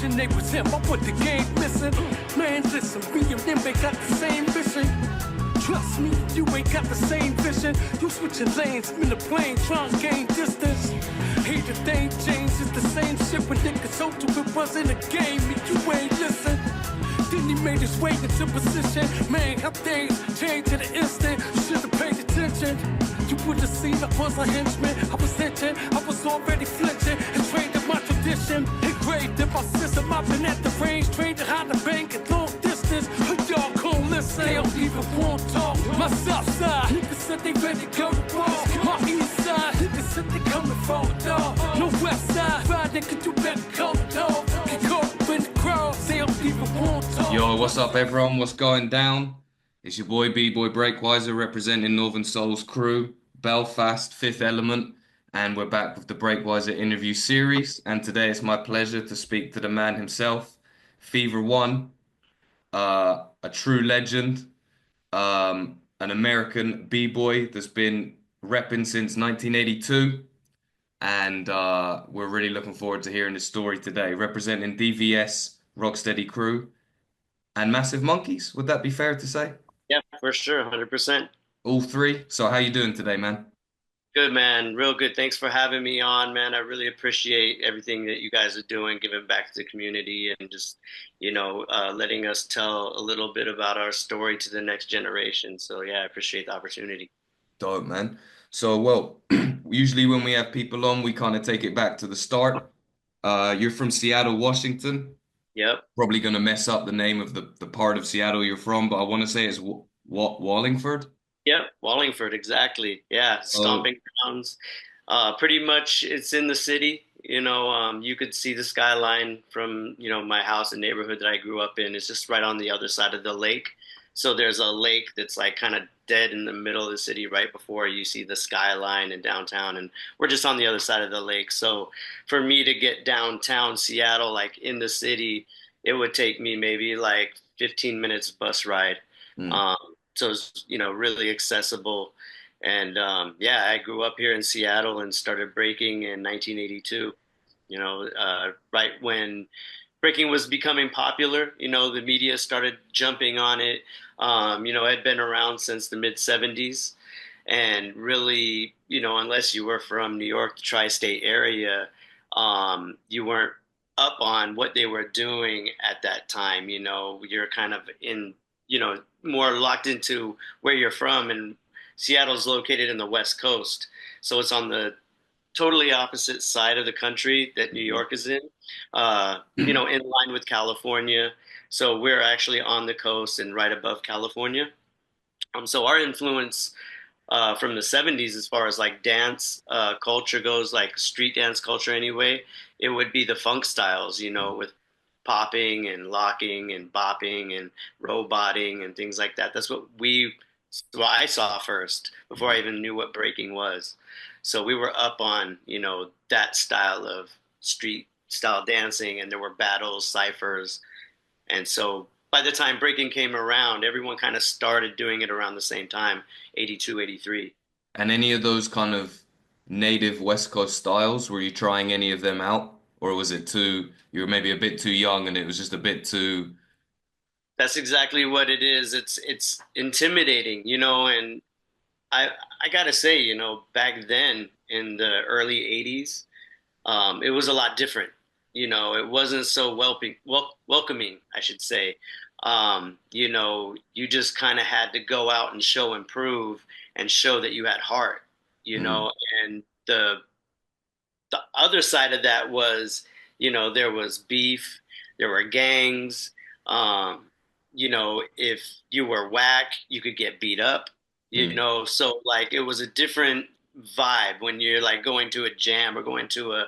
wishing they was him. I put the game missing. Man, listen, me and them ain't got the same mission. Trust me, you ain't got the same vision. You switching lanes, I'm in the plane, trying to gain distance. Hey, the thing changed, it's the same shit when niggas told you it wasn't a game, and you ain't listen. Then he made his way into position. Man, how things changed in an instant. You should've paid attention. You would've seen I was a henchman. I was hitching, I was already flinching. And trained in my tradition. Engraved in my system, I've been at the range. Trained to hide the bank at long distance. Y'all can't listen, they don't even want talk. My south side, niggas said they ready to go to war. My east side, niggas said they coming for a dog. No west side, ride nigga, you better come dog. Get caught up in the crowd, they don't even want talk. Yo, what's up, everyone? What's going down? It's your boy Bboy Breakwiser representing Northern Soles crew, Belfast, Fifth Element, and we're back with the Breakwiser interview series. And today it's my pleasure to speak to the man himself, Feverone, a true legend, an American b-boy that's been repping since 1982. And we're really looking forward to hearing his story today, representing DVS, Rocksteady crew, and massive Monkees. Would that be fair to say? Yeah, for sure, 100%. All three. So how you doing today, man? Good, man. Real good. Thanks for having me on, man. I really appreciate everything that you guys are doing, giving back to the community and just, letting us tell a little bit about our story to the next generation. So, yeah, I appreciate the opportunity. Dope, man. So, well, usually when we have people on, we kind of take it back to the start. You're from Seattle, Washington. Yep. Probably going to mess up the name of the part of Seattle you're from, but I want to say it's Wallingford. Yep, Wallingford, exactly. Yeah, stomping grounds. Pretty much it's in the city. You could see the skyline from, my house and neighborhood that I grew up in. It's just right on the other side of the lake. So there's a lake that's like kind of dead in the middle of the city right before you see the skyline and downtown. And we're just on the other side of the lake. So for me to get downtown Seattle, like in the city, it would take me maybe like 15 minutes bus ride. Mm. So it's, really accessible. And yeah, I grew up here in Seattle and started breaking in 1982, right when breaking was becoming popular. The media started jumping on it. It had been around since the mid 70s. And really, unless you were from New York, the tri-state area, you weren't up on what they were doing at that time. You're kind of in, more locked into where you're from. And Seattle's located in the West Coast. So it's on the totally opposite side of the country that New York is in, in line with California. So we're actually on the coast and right above California. So our influence from the 70s, as far as like dance culture goes, like street dance culture anyway, it would be the funk styles, with popping and locking and bopping and roboting and things like that. That's what I saw first before I even knew what breaking was. So we were up on, that style of street style dancing, and there were battles, ciphers. And so by the time breaking came around, everyone kind of started doing it around the same time, 82, 83. And any of those kind of native West Coast styles, were you trying any of them out? Or was it you were maybe a bit too young and it was just a bit too... That's exactly what it is. It's intimidating, and I gotta say, back then in the early 80s, it was a lot different. It wasn't so welcoming, I should say. You just kind of had to go out and show and prove and show that you had heart, and the other side of that was, there was beef, there were gangs. If you were whack, you could get beat up, so like it was a different vibe when you're like going to a jam or going to a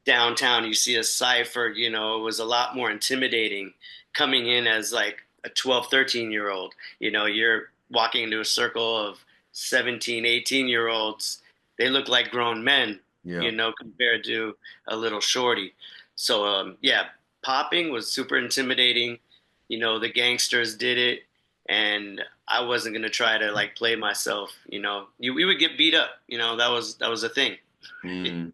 downtown, you see a cipher, it was a lot more intimidating coming in as like a 12, 13-year-old. You're walking into a circle of 17, 18-year-olds. They look like grown men, compared to a little shorty. So, yeah, popping was super intimidating. The gangsters did it, and I wasn't going to try to like play myself. We would get beat up. That was a thing. Mm.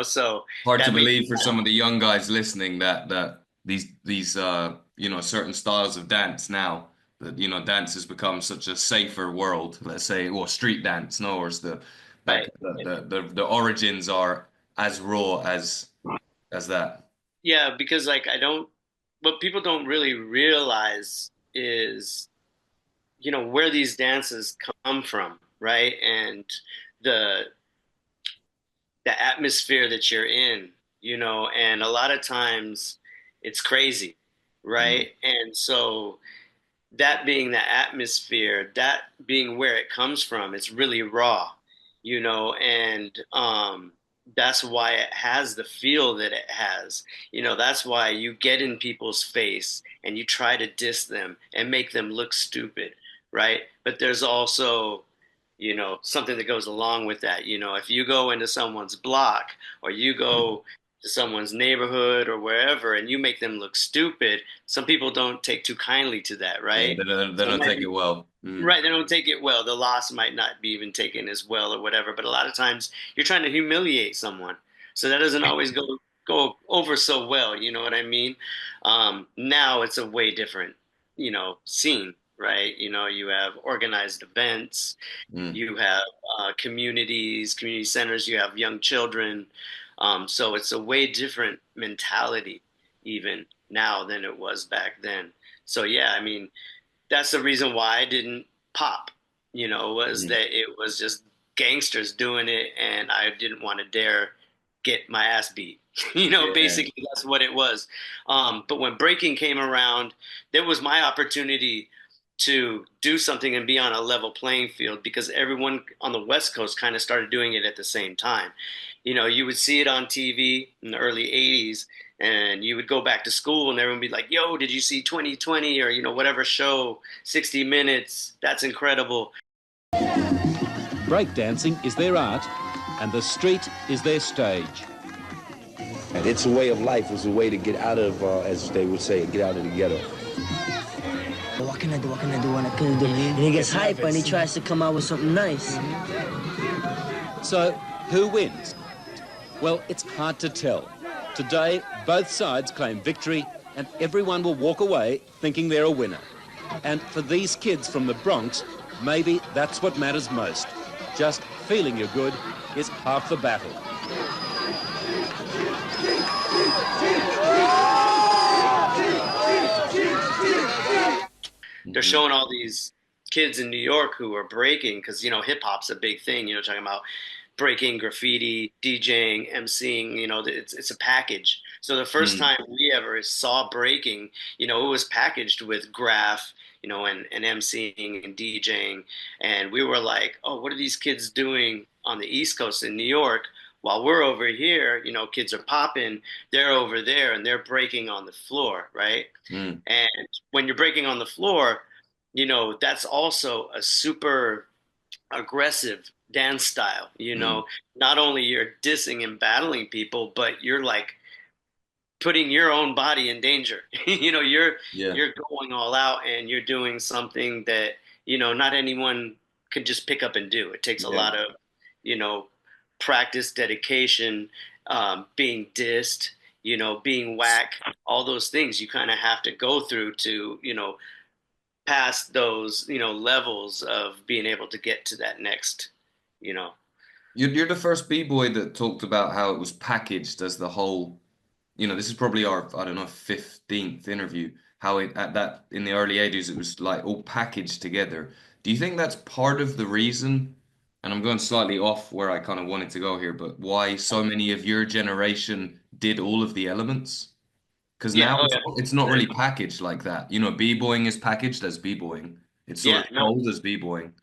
So Hard to that makes believe for some of the young guys listening that these certain styles of dance now, that dance has become such a safer world, let's say, or street dance, no, or is the right. that the origins are as raw as that. Yeah, because like what people don't really realize is, where these dances come from, right? And the the atmosphere that you're in, and a lot of times it's crazy, Mm, right? And so that being the atmosphere, that being where it comes from, it's really raw, and that's why it has the feel that it has. That's why you get in people's face and you try to diss them and make them look stupid, right? But there's also, something that goes along with that. If you go into someone's block or you mm. go to someone's neighborhood or wherever and you make them look stupid, some people don't take too kindly to that, Yeah, right? they So it don't might take be it well. Mm. right, they don't take it well. The loss might not be even taken as well or whatever, but a lot of times you're trying to humiliate someone. So that doesn't always go over so well, you know what I mean? Now it's a way different, scene, right? You have organized events, Mm. you have community centers, you have young children. So it's a way different mentality even now than it was back then. So yeah, I mean, that's the reason why I didn't pop, was Mm. that it was just gangsters doing it and I didn't want to dare get my ass beat. Yeah. Basically that's what it was. But when breaking came around, there was my opportunity to do something and be on a level playing field because everyone on the West Coast kind of started doing it at the same time. You would see it on TV in the early 80s and you would go back to school and everyone would be like, yo, did you see 2020 or, whatever show, 60 Minutes? That's incredible. Breakdancing is their art, and the street is their stage. It's a way of life. It's a way to get out of, as they would say, get out of the ghetto. What can I do? What can I do? What can I do? And he gets hype and he tries to come out with something nice. So, who wins? Well, it's hard to tell. Today, both sides claim victory, and everyone will walk away thinking they're a winner. And for these kids from the Bronx, maybe that's what matters most. Just feeling you're good is half the battle. They're showing all these kids in New York who are breaking because, hip hop's a big thing, talking about breaking, graffiti, DJing, MCing, it's a package. So the first Mm. time we ever saw breaking, it was packaged with graph, and MCing and DJing. And we were like, oh, what are these kids doing on the East Coast in New York? While we're over here, kids are popping, they're over there and they're breaking on the floor, right? Mm. And when you're breaking on the floor, that's also a super aggressive dance style. Mm. Not only you're dissing and battling people, but you're like putting your own body in danger. Yeah. You're going all out and you're doing something that, not anyone could just pick up and do. It takes a Yeah. lot of, you know, practice, dedication, being dissed, being whack, all those things you kind of have to go through to, pass those, levels of being able to get to that next, you know. You're the first B-boy that talked about how it was packaged as the whole, this is probably our, I don't know, 15th interview, how it at that in the early 80s it was like all packaged together. Do you think that's part of the reason, and I'm going slightly off where I kind of wanted to go here, but why so many of your generation did all of the elements? Because Yeah, now oh it's not really packaged like that. B-boying is packaged as B-boying. It's sort yeah, of no, sold as B-boying.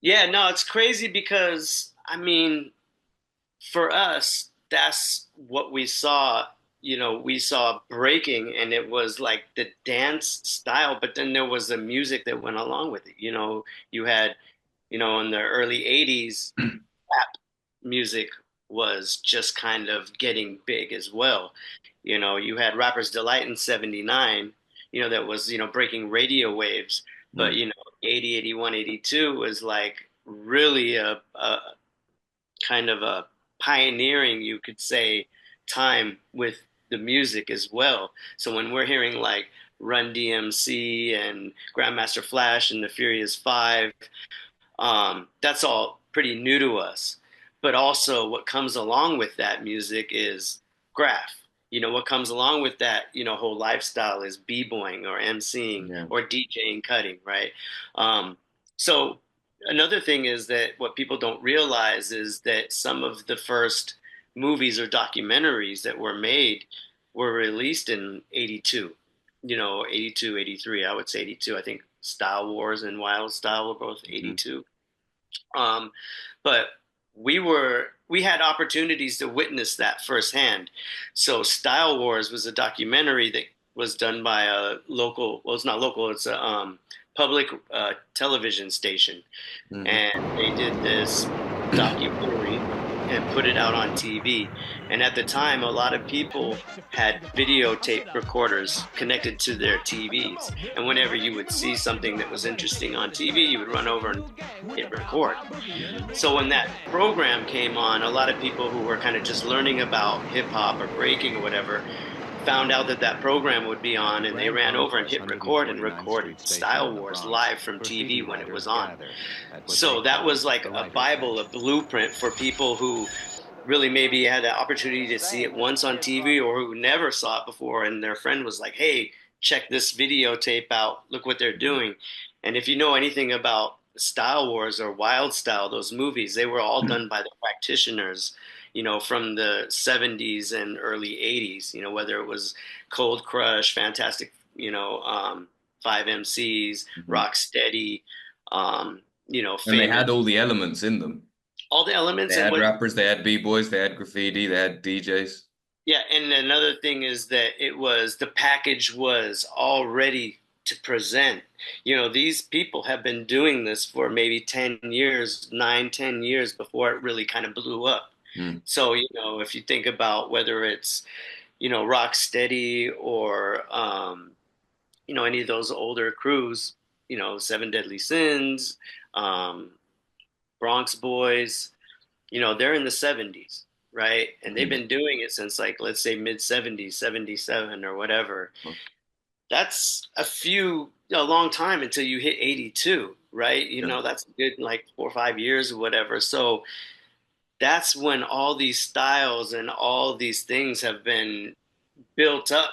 yeah, no, it's crazy because I mean, for us, that's what we saw. We saw breaking, and it was like the dance style, but then there was the music that went along with it. You had, in the early '80s, rap music was just kind of getting big as well. You had Rapper's Delight in '79, that was, breaking radio waves. But, Mm. 80, 81, 82 was like really a kind of a pioneering, you could say, time with the music as well. So when we're hearing like Run DMC and Grandmaster Flash and the Furious Five, that's all pretty new to us. But also, what comes along with that music is graph. What comes along with that, whole lifestyle is b-boying or emceeing or DJing, cutting, right? So another thing is that what people don't realize is that some of the first movies or documentaries that were made were released in 82, 82, 83. I would say 82. I think Style Wars and Wild Style were both 82. But we had opportunities to witness that firsthand. So Style Wars was a documentary that was done by a local, well, it's not local, it's a public television station. And they did this documentary and put it out on TV. And at the time, a lot of people had videotape recorders connected to their TVs. And whenever you would see something that was interesting on TV, you would run over and hit record. So when that program came on, a lot of people who were kind of just learning about hip hop or breaking or whatever found out that that program would be on, and they ran over and hit record and recorded Style Wars live from TV when it was on. So that was like a Bible, a blueprint for people who really maybe had the opportunity to see it once on TV or who never saw it before, and their friend was like, hey, check this videotape out, look what they're doing. And if you know anything about Style Wars or Wild Style, those movies, they were all done by the practitioners, from the 70s and early 80s, whether it was Cold Crush, Fantastic, 5 MCs, Rocksteady, And they had all the elements in them. All the elements. They had rappers, they had b-boys, they had graffiti, they had DJs. Yeah, and another thing is that the package was all ready to present. These people have been doing this for maybe 10 years, 9-10 years before it really kind of blew up. So, if you think about whether it's, Rocksteady or, any of those older crews, Seven Deadly Sins, Bronx Boys, they're in the 70s, right? And they've been doing it since, like, let's say mid 70s, 77 or whatever. That's a long time until you hit 82, right? That's a good, like, 4 or 5 years or whatever. So that's when all these styles and all these things have been built up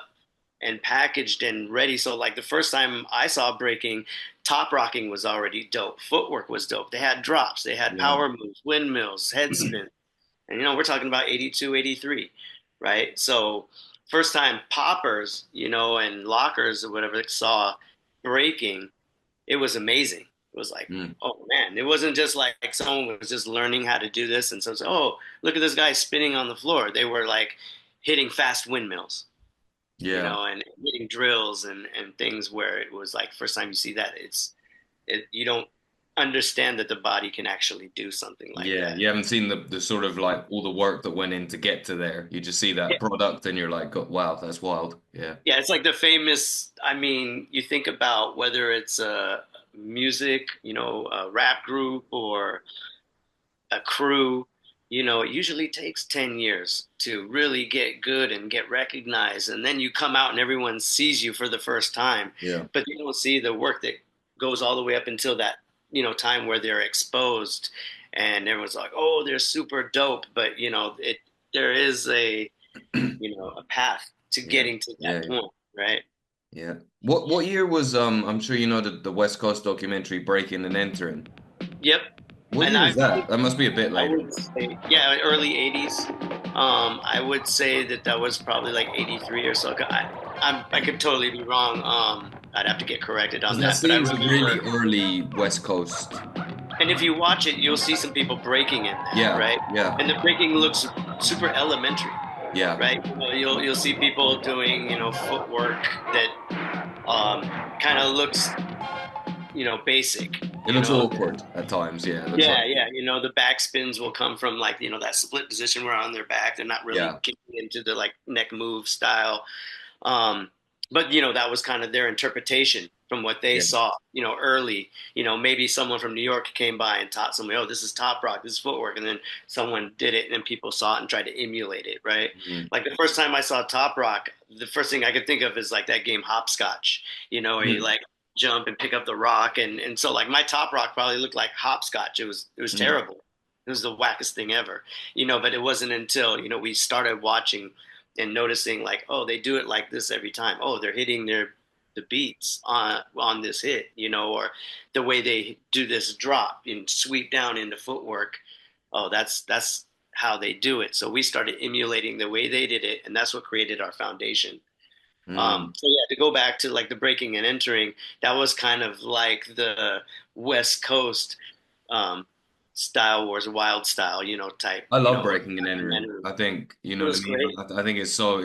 and packaged and ready. So like the first time I saw breaking, top rocking was already dope. Footwork was dope. They had drops, they had power moves, windmills, head spin. And, we're talking about 82, 83, right? So first time poppers, and lockers or whatever saw breaking, it was amazing. It was like, oh man, it wasn't just like someone was just learning how to do this. And so, oh, look at this guy spinning on the floor. They were like hitting fast windmills, and hitting drills and things where it was like, first time you see that, you don't understand that the body can actually do something like that. Yeah, you haven't seen the sort of like all the work that went in to get to there. You just see that product and you're like, wow, that's wild. Yeah. Yeah, it's like the famous, you think about whether it's a music, a rap group or a crew, it usually takes 10 years to really get good and get recognized. And then you come out and everyone sees you for the first time. Yeah. But you don't see the work that goes all the way up until that, time where they're exposed and everyone's like, oh, they're super dope. But, there is a path to getting to that point, right? Yeah. What year was I'm sure the West Coast documentary Breaking and Entering? Yep. What year was that? That must be a bit later. Early 80s. I would say that was probably like 83 or so. I could totally be wrong. I'd have to get corrected on that. But I remember really early West Coast. And if you watch it, you'll see some people breaking in there, yeah, right? Yeah. And the breaking looks super elementary. Yeah. Right. You'll see people doing footwork that kind of looks basic. It looks awkward at times. Yeah. The back spins will come from like that split position where on their back they're not really kicking into the like neck move style. But that was kind of their interpretation from what they Yeah. saw, early. Maybe someone from New York came by and taught somebody, oh, this is top rock, this is footwork, and then someone did it, and then people saw it and tried to emulate it, right? Mm. Like the first time I saw top rock, the first thing I could think of is like that game hopscotch, where you like jump and pick up the rock, and so like my top rock probably looked like hopscotch. It was terrible. It was the wackest thing ever, but it wasn't until, we started watching and noticing like, oh, they do it like this every time. Oh, they're hitting the beats on this hit, or the way they do this drop and sweep down into footwork. Oh, that's how they do it. So we started emulating the way they did it, and that's what created our foundation. So yeah, to go back to like the breaking and entering, that was kind of like the West Coast Style Wars, wild style, type. I love breaking and entering. I think, you know what I mean? Great. I think it's so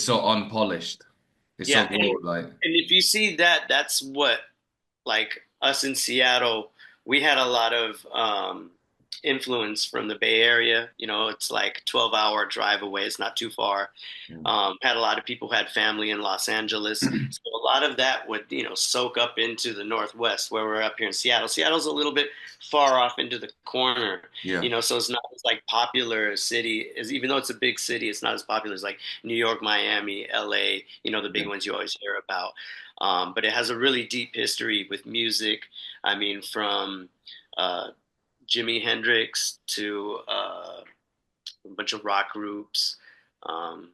unpolished. It's so Yeah, cool, like. and if you see that, that's what, like us in Seattle, we had a lot of influence from the Bay Area. It's like 12-hour drive away. It's not too far. Had a lot of people who had family in Los Angeles. So a lot of that would, soak up into the Northwest where we're up here in Seattle. Seattle's a little bit far off into the corner, so it's not as like popular a city as, even though it's a big city, it's not as popular as like New York, Miami, LA, the big ones you always hear about. But it has a really deep history with music. I mean, from Jimi Hendrix to a bunch of rock groups. I'm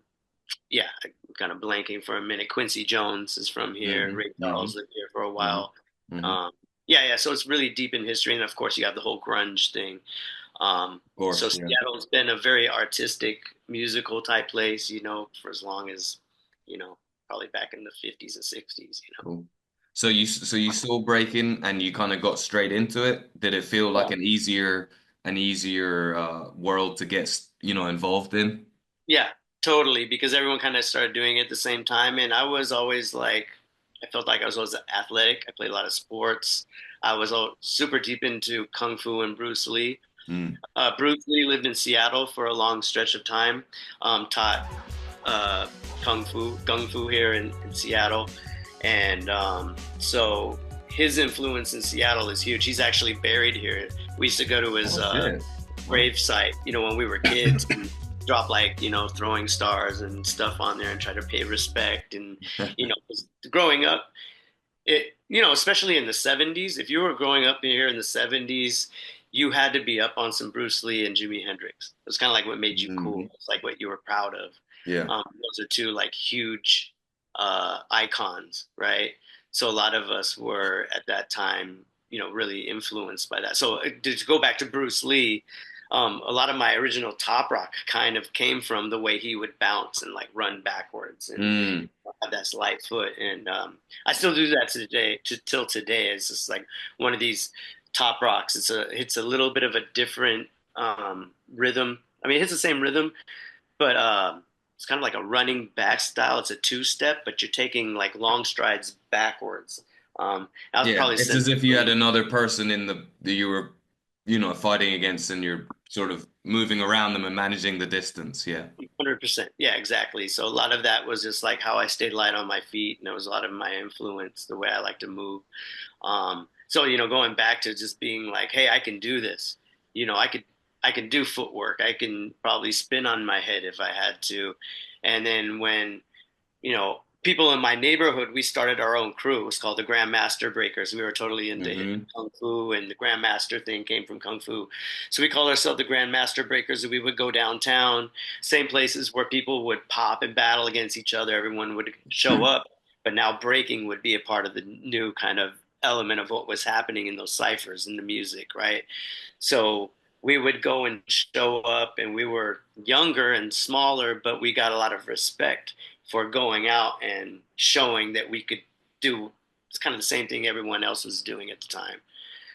kind of blanking for a minute. Quincy Jones is from here. Ray Charles lived here for a while. So it's really deep in history, and of course you have the whole grunge thing. So Seattle's been a very artistic, musical type place, for as long as, probably back in the 50s and 60s. Cool. So you saw breaking and you kind of got straight into it. Did it feel like an easier world to get involved in? Yeah, totally, because everyone kind of started doing it at the same time, and I was always like, I felt like I was always athletic. I played a lot of sports. I was super deep into Kung Fu and Bruce Lee. Bruce Lee lived in Seattle for a long stretch of time, taught Kung Fu here in Seattle. And so his influence in Seattle is huge. He's actually buried here. We used to go to his grave site, when we were kids, and drop like, throwing stars and stuff on there and try to pay respect. And, growing up, especially in the 70s, if you were growing up here in the 70s, you had to be up on some Bruce Lee and Jimi Hendrix. It was kind of like what made you cool. It's like what you were proud of. Yeah. Those are two like huge icons, right? So a lot of us were at that time, really influenced by that. So to go back to Bruce Lee, a lot of my original top rock kind of came from the way he would bounce and like run backwards and have that slight foot. And I still do that till today. It's just like one of these top rocks. It's a little bit of a different rhythm. I mean, it hits the same rhythm, but it's kind of like a running back style. It's a two-step, but you're taking like long strides backwards. It's as if you had another person in that you were, fighting against, and you're sort of moving around them and managing the distance. Yeah. 100%. Yeah, exactly. So a lot of that was just like how I stayed light on my feet, and it was a lot of my influence, the way I like to move. So, going back to just being like, hey, I can do this. I can do footwork. I can probably spin on my head if I had to. And then when, people in my neighborhood, we started our own crew. It was called the Grandmaster Breakers. We were totally into Kung Fu, and the Grandmaster thing came from Kung Fu. So we called ourselves the Grandmaster Breakers, and we would go downtown, same places where people would pop and battle against each other. Everyone would show up, but now breaking would be a part of the new kind of element of what was happening in those ciphers and the music, right? So we would go and show up, and we were younger and smaller, but we got a lot of respect for going out and showing that we could do. It's kind of the same thing everyone else was doing at the time.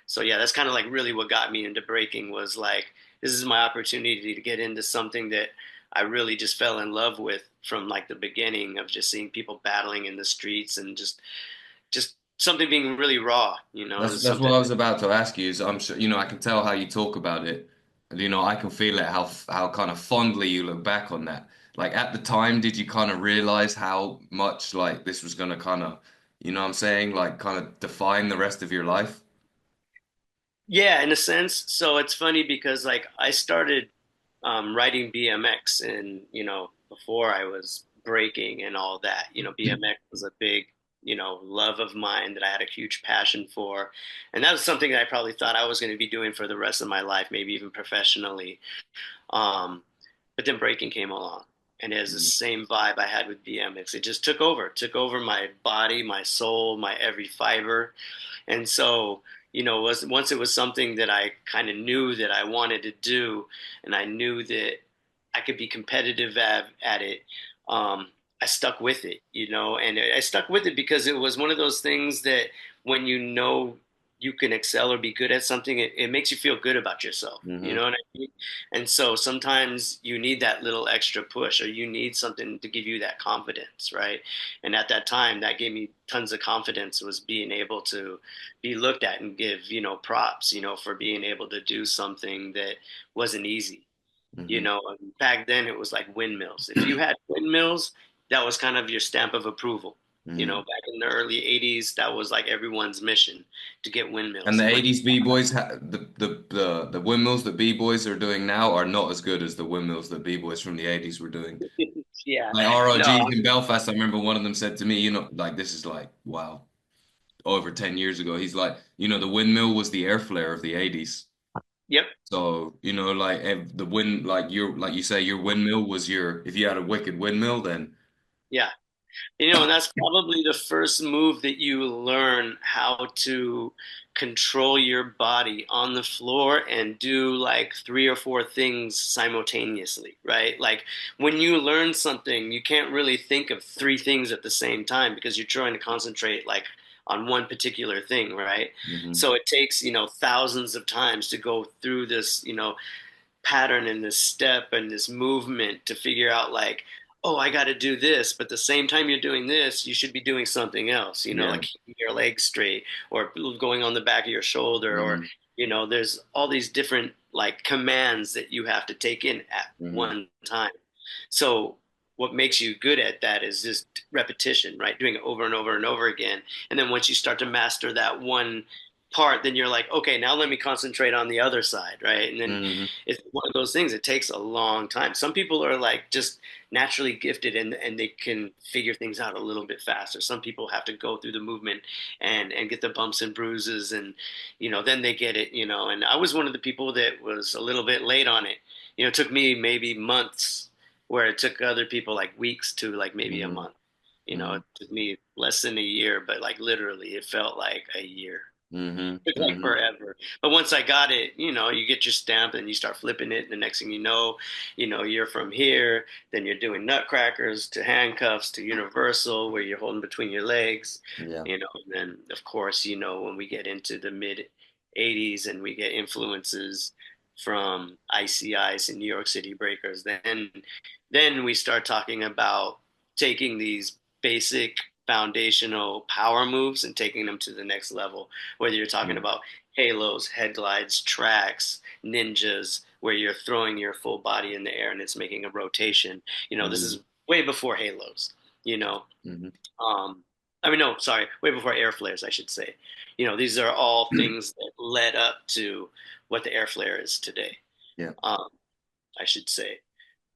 So yeah, that's kind of like really what got me into breaking, was like, this is my opportunity to get into something that I really just fell in love with from like the beginning, of just seeing people battling in the streets and just something being really raw, That's what I was about to ask you. Is I'm sure, I can tell how you talk about it. And, I can feel it, how kind of fondly you look back on that. Like at the time, did you kind of realize how much like this was going to kind of you know what I'm saying? Like kind of define the rest of your life? Yeah, in a sense. So it's funny because like I started riding BMX and, before I was breaking and all that, BMX was a big, love of mine that I had a huge passion for. And that was something that I probably thought I was going to be doing for the rest of my life, maybe even professionally. Um, but then breaking came along. And it has the same vibe I had with BMX. It just took over my body, my soul, my every fiber. And so, once it was something that I kind of knew that I wanted to do, and I knew that I could be competitive at it, I stuck with it, and I stuck with it because it was one of those things that when you can excel or be good at something, it makes you feel good about yourself. You Mm-hmm. know what I mean? And so sometimes you need that little extra push or you need something to give you that confidence, right? And at that time, that gave me tons of confidence was being able to be looked at and give, props, for being able to do something that wasn't easy. Mm-hmm. Back then it was like windmills. If you had windmills, that was kind of your stamp of approval. Mm. Back in the early 80s, that was like everyone's mission to get And windmills. the And 80s B-boys, the windmills that B-boys are doing now are not as good as the windmills that B-boys from the 80s were doing. yeah, Like no, ROGs in Belfast, I remember one of them said to me, like this is like, wow, over 10 years ago. He's like, the windmill was the air flare of the 80s. yep, So, like the wind, like you say, your windmill was if you had a wicked windmill, then yeah. And that's probably the first move that you learn how to control your body on the floor and do like three or four things simultaneously, right? Like when you learn something, you can't really think of three things at the same time because you're trying to concentrate like on one particular thing, right? Mhm. So it takes, thousands of times to go through this, pattern and this step and this movement to figure out like, oh, I got to do this, but the same time you're doing this, you should be doing something else, Yeah. like keeping your legs straight or going on the back of your shoulder or Mhm. there's all these different like commands that you have to take in at Mhm. one time. So what makes you good at that is just repetition, right? Doing it over and over and over again. And then once you start to master that one part, then you're like, okay, now let me concentrate on the other side, right? And then Mhm. it's one of those things. It takes a long time. Some people are like just naturally gifted and they can figure things out a little bit faster. Some people have to go through the movement and get the bumps and bruises and then they get it, and I was one of the people that was a little bit late on it. It took me maybe months where it took other people like weeks to like maybe a Mhm. month. It Mhm. took me less than a year, but like literally it felt like a year. Mhm. It's like Mhm. forever. But once I got it, you get your stamp and you start flipping it. And the next thing you're from here, then you're doing nutcrackers to handcuffs to universal where you're holding between your legs, Yeah. and then of course, when we get into the mid 80s and we get influences from Icy Ice and New York City Breakers, then we start talking about taking these basic foundational power moves and taking them to the next level. Whether you're talking Mhm. about halos, head glides, tracks, ninjas, where you're throwing your full body in the air and it's making a rotation. This Mhm. is way before halos. You know, Mhm. um, I mean, no, sorry, way before air flares, I should say. These are all things that led up to what the air flare is today. Yeah. Um, I should say.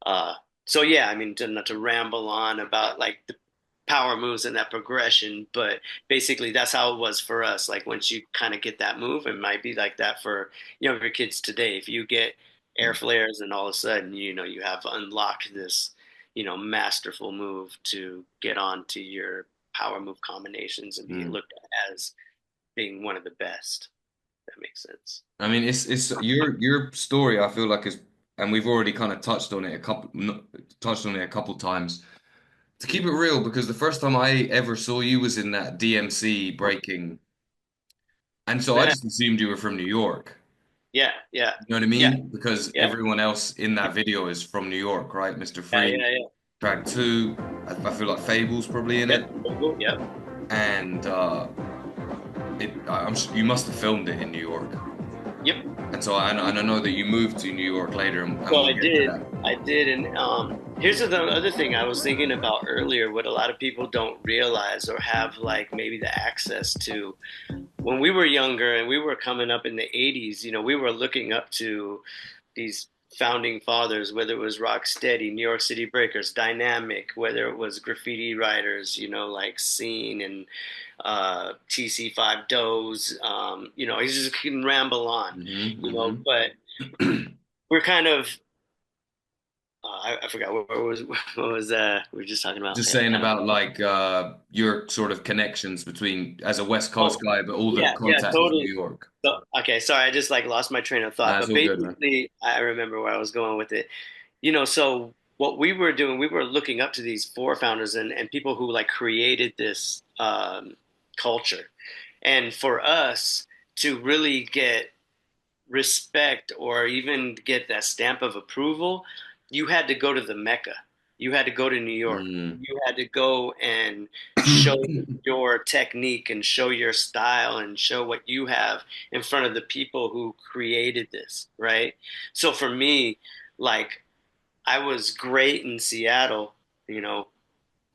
Uh, so yeah, I mean, not to ramble on about like the power moves and that progression, but basically that's how it was for us. Like once you kind of get that move, it might be like that for younger kids today. If you get air Mhm. flares and all of a sudden, you have unlocked this, masterful move to get on to your power move combinations and be Mhm. looked at as being one of the best. If that makes sense. I mean, it's your story. I feel like is, and we've already kind of touched on it a couple times. To keep it real, because the first time I ever saw you was in that DMC breaking, and so I just assumed you were from New York. Yeah, yeah, You know what I yeah, mean? Because yeah, everyone else in that video is from New York, right? Mr. yeah, Free, yeah, yeah. Track Two. I feel like Fable's probably in Yep, it, yep, and you must have filmed it in New York. yep. And so I know that you moved to New York later, and So we'll I get to did. that. I did, and Here's the other thing I was thinking about earlier, what a lot of people don't realize or have like maybe the access to. When we were younger and we were coming up in the 80s, you know, we were looking up to these founding fathers, whether it was Rocksteady, New York City Breakers, Dynamic, whether it was graffiti writers, you know, like Scene and TC5 Doze, you know, he just can ramble on, you know, but we're kind of, I forgot what was we were just talking about. Just Yeah, saying kind of. about like your sort of connections between as a West Coast Oh, guy, but all the yeah, contacts with New totally. York. So, okay, sorry, I just like lost my train of thought. That's But all good, man. basically, I remember where I was going with it. You know, so what we were doing, we were looking up to these four founders and people who like created this culture. And for us to really get respect or even get that stamp of approval, you had to go to the Mecca. You had to go to New York. Mm. You had to go and show your technique and show your style and show what you have in front of the people who created this, right? So for me, like I was great in Seattle, you know,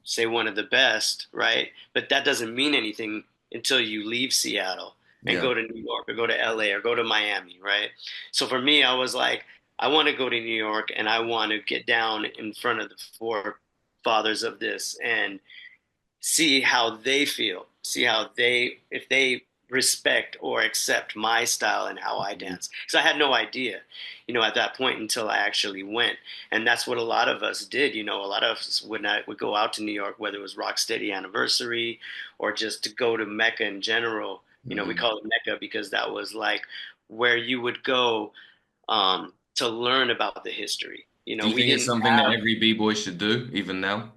say one of the best, right? But that doesn't mean anything until you leave Seattle and Yeah. go to New York or go to LA or go to Miami, right? So for me, I was like, I want to go to New York and I want to get down in front of the forefathers of this and see how they feel, see how they, if they respect or accept my style and how I dance. Because I had no idea, you know, at that point until I actually went. And that's what a lot of us did. You know, a lot of us would go out to New York, whether it was Rocksteady Anniversary or just to go to Mecca in general. You know, we Mm. call it Mecca because that was like where you would go to learn about the history. You Do know, you we think it's didn't something that every b-boy should do, even now?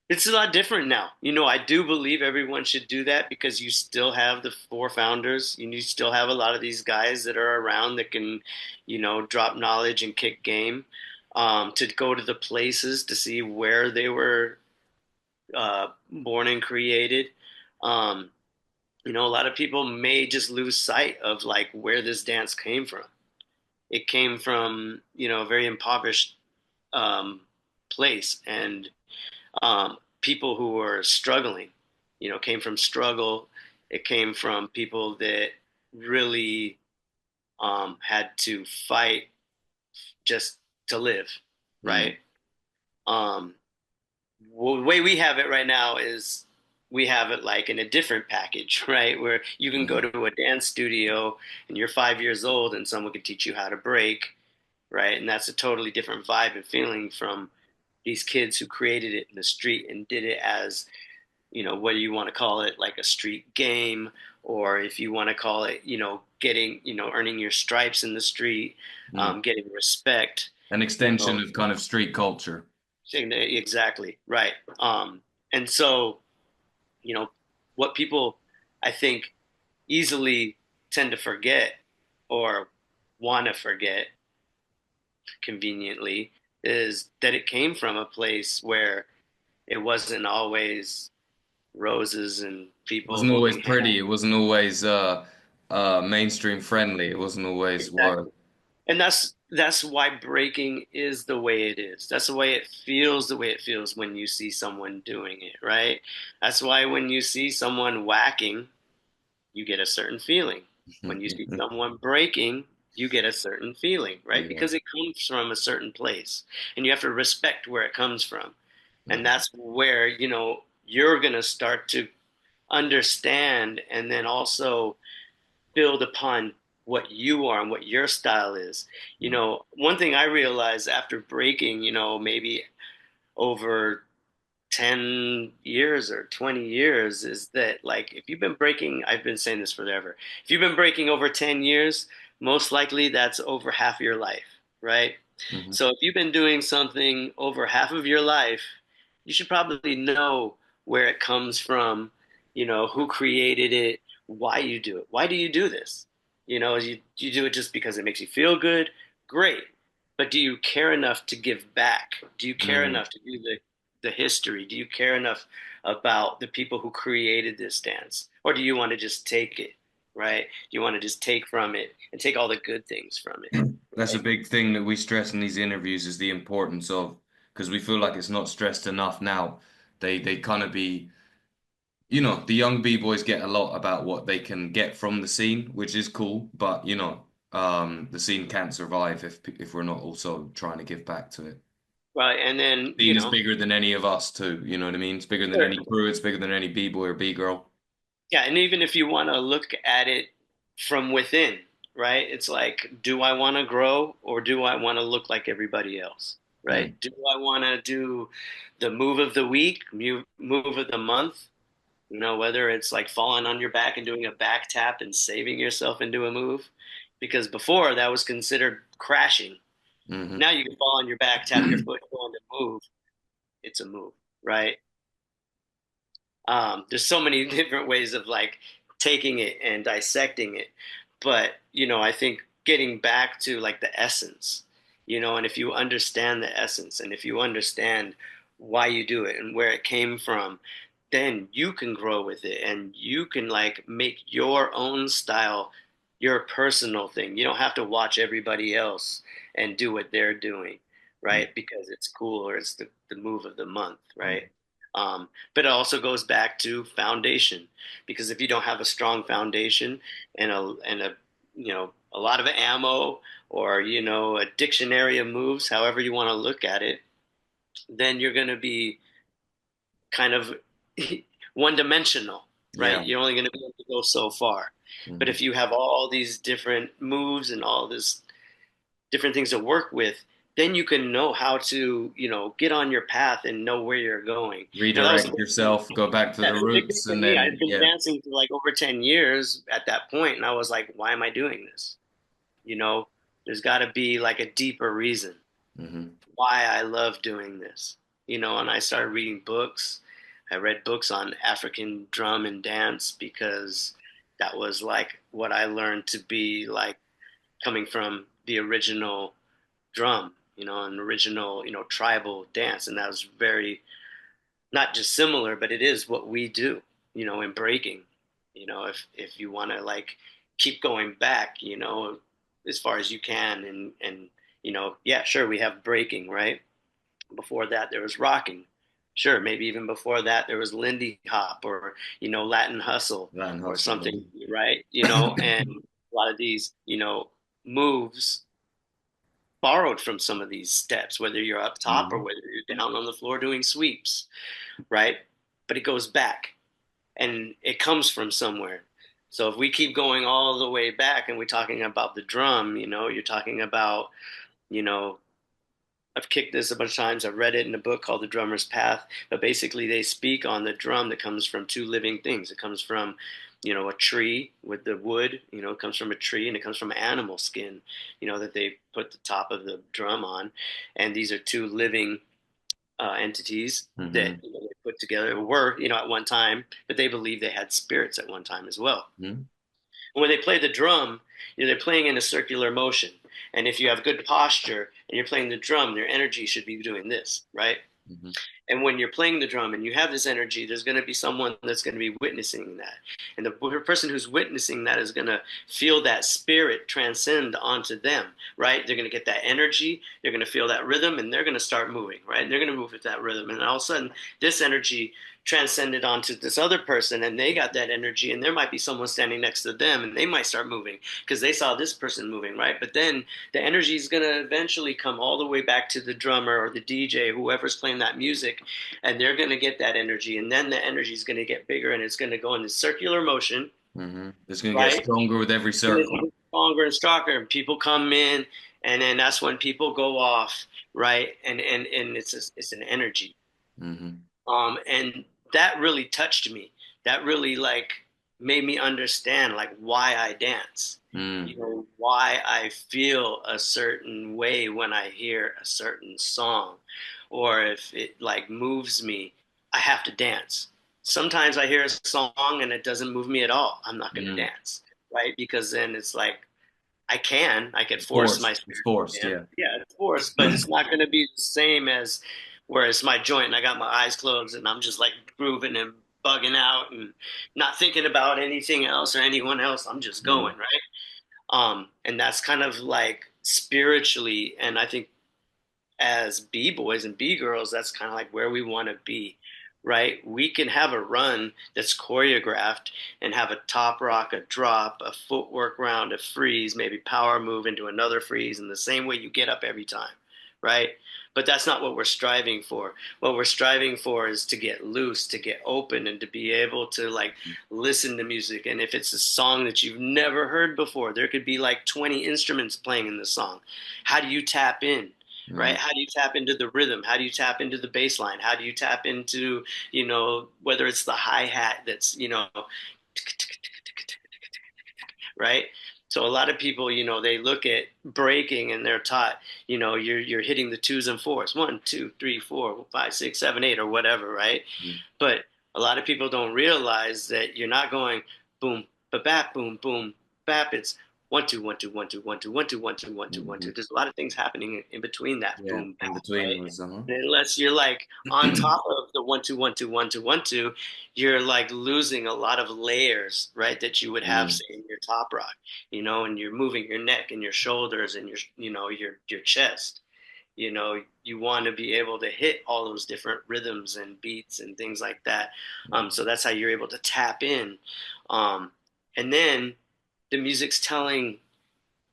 it's a lot different now. You know, I do believe everyone should do that because you still have the four founders. You still have a lot of these guys that are around that can, you know, drop knowledge and kick game. To go to the places to see where they were born and created. Um, you know, a lot of people may just lose sight of like where this dance came from. It came from, you know, a very impoverished um, place, and people who were struggling, you know, came from struggle. It came from people that really had to fight just to live, Mm. right? Um, well, the way we have it right now is we have it like in a different package, right? Where you can go Mhm. to a dance studio and you're 5 years old and someone can teach you how to break, right? And that's a totally different vibe and feeling from these kids who created it in the street and did it as, you know, whether you want to call it like a street game or if you want to call it, you know, getting, you know, earning your stripes in the street, Mm. getting respect, An you extension know, of kind of street culture. exactly right. And so, you know, what people I think easily tend to forget or want to forget conveniently is that it came from a place where it wasn't always roses and It people wasn't always holding pretty. hands. It wasn't always mainstream friendly. It wasn't always Exactly. what. And that's why breaking is the way it is. That's the way it feels, the way it feels when you see someone doing it, right? That's why when you see someone whacking, you get a certain feeling. When you see someone breaking, you get a certain feeling, right? Yeah. Because it comes from a certain place. And you have to respect where it comes from. And Mm. that's where, you know, you're going to start to understand and then also build upon what you are and what your style is. You know, one thing I realized after breaking, you know, maybe over 10 years or 20 years is that like if you've been breaking, I've been saying this forever. If you've been breaking over 10 years, most likely that's over half your life, right? Mhm. So if you've been doing something over half of your life, you should probably know where it comes from, you know, who created it, why you do it. Why do you do this? You know, you do it just because it makes you feel good? Great. But do you care enough to give back? Do you care Mm. enough to do the history? Do you care enough about the people who created this dance? Or do you want to just take it, right? Do you want to just take from it and take all the good things from it? That's a Right? big thing that we stress in these interviews is the importance of because we feel like it's not stressed enough now. They kind of be, you know, the young b-boys get a lot about what they can get from the scene, which is cool, but you know, the scene can't survive if we're not also trying to give back to it. Right. And then, Scene is bigger than any of us too, you know what I mean? It's bigger than sure. any crew, it's bigger than any b-boy or b-girl. Yeah, and even if you want to look at it from within, right? It's like, do I want to grow or do I want to look like everybody else? Mm. Right? Do I want to do the move of the week, move of the month? You know, whether it's like falling on your back and doing a back tap and saving yourself into a move, because before that was considered crashing. Hmm. Now you can fall on your back, tap your foot, go on the move. It's a move, right? There's so many different ways of like taking it and dissecting it, but I think getting back to like the essence, and if you understand the essence and if you understand why you do it and where it came from, then you can grow with it and you can like make your own style your personal thing. You don't have to watch everybody else and do what they're doing, right? Because it's cool or it's the move of the month, right? But it also goes back to foundation, because if you don't have a strong foundation and a a lot of ammo, or a dictionary of moves, however you want to look at it, then you're going to be kind of one dimensional, right? Yeah. You're only going to be able to go so far. But Hmm. if you have all these different moves and all this different things to work with, then you can know how to, get on your path and know where you're going. That was the Redirect big thing. yourself, go back to Yeah, the the big thing roots, for and me. I've then been yeah. dancing for like over 10 years at that point, and I was like, why am I doing this? You know, there's got to be like a deeper reason Hmm. why I love doing this. And I started reading books. I read books on African drum and dance because that was like what I learned to be like coming from the original drum, an original, tribal dance. And that was very, not just similar, but it is what we do, in breaking. If you want to like keep going back, as far as you can, and yeah, sure, we have breaking, right? Before that, there was rocking. Sure, maybe even before that, there was Lindy Hop, or Latin Hustle Latin or hustle, something, baby. right? And a lot of these, moves borrowed from some of these steps, whether you're up top or Hmm. whether you're down on the floor doing sweeps, right? But it goes back and it comes from somewhere. So if we keep going all the way back and we're talking about the drum, you're talking about, you know, I've kicked this a bunch of times. I've read it in a book called The Drummer's Path, but basically they speak on the drum that comes from two living things. It comes from, a tree with the wood, it comes from a tree, and it comes from animal skin, that they put the top of the drum on. And these are two living entities that Hmm. they put together, were, at one time, but they believe they had spirits at one time as well. Hmm. And when they play the drum, they're playing in a circular motion. And if you have good posture and you're playing the drum, your energy should be doing this, right? Hmm. And when you're playing the drum and you have this energy, there's going to be someone that's going to be witnessing that. And the person who's witnessing that is going to feel that spirit transcend onto them, right? They're going to get that energy, they're going to feel that rhythm, and they're going to start moving, right? And they're going to move with that rhythm. And all of a sudden, this energy transcended onto this other person, and they got that energy, and there might be someone standing next to them, and they might start moving because they saw this person moving, right? But then the energy is going to eventually come all the way back to the drummer or the DJ, whoever's playing that music, and they're going to get that energy, and then the energy is going to get bigger, and it's going to go in this circular motion, Hmm. It's gonna get right? stronger with every And it's circle. getting stronger and stronger, and people come in, and then that's when people go off, right? And it's an energy, Hmm. and that really touched me. That really like made me understand like why I dance. Mm. Why I feel a certain way when I hear a certain song, or if it like moves me, I have to dance. Sometimes I hear a song and it doesn't move me at all. I'm not going to Mm. dance, right? Because then it's like I can force my Forced. It's spirit forced, to dance. yeah. Yeah, it's forced, but it's not going to be the same as where it's my joint and I got my eyes closed and I'm just like grooving and bugging out and not thinking about anything else or anyone else. I'm just Mm. going, right? And that's kind of like spiritually, and I think as B-boys and B-girls, that's kind of like where we want to be, right? We can have a run that's choreographed and have a top rock, a drop, a footwork round, a freeze, maybe power move into another freeze in the same way you get up every time, right? But that's not what we're striving for. What we're striving for is to get loose, to get open, and to be able to like listen to music. And if it's a song that you've never heard before, there could be like 20 instruments playing in the song. How do you tap in? Right? How do you tap into the rhythm? How do you tap into the bass line? How do you tap into, whether it's the hi-hat that's, right? So a lot of people, they look at breaking and they're taught, you're hitting the twos and fours, 1, 2, 3, 4, 5, 6, 7, 8, or whatever, right? But a lot of people don't realize that you're not going boom, ba bap, boom, boom, bap. It's 1, 2, 1, 2, 1, 2, 1, 2, 1, 2, 1, 2, 1, 2, 1, 2. There's a lot of things happening in between that boom, In bap, between right? was Unless you're like on top of the 1, 2, 1, 2, 1, 2, 1, 2, you're like losing a lot of layers, right? That you would have say in your top rock, and you're moving your neck and your shoulders and your chest. You want to be able to hit all those different rhythms and beats and things like that. So that's how you're able to tap in. And then the music's telling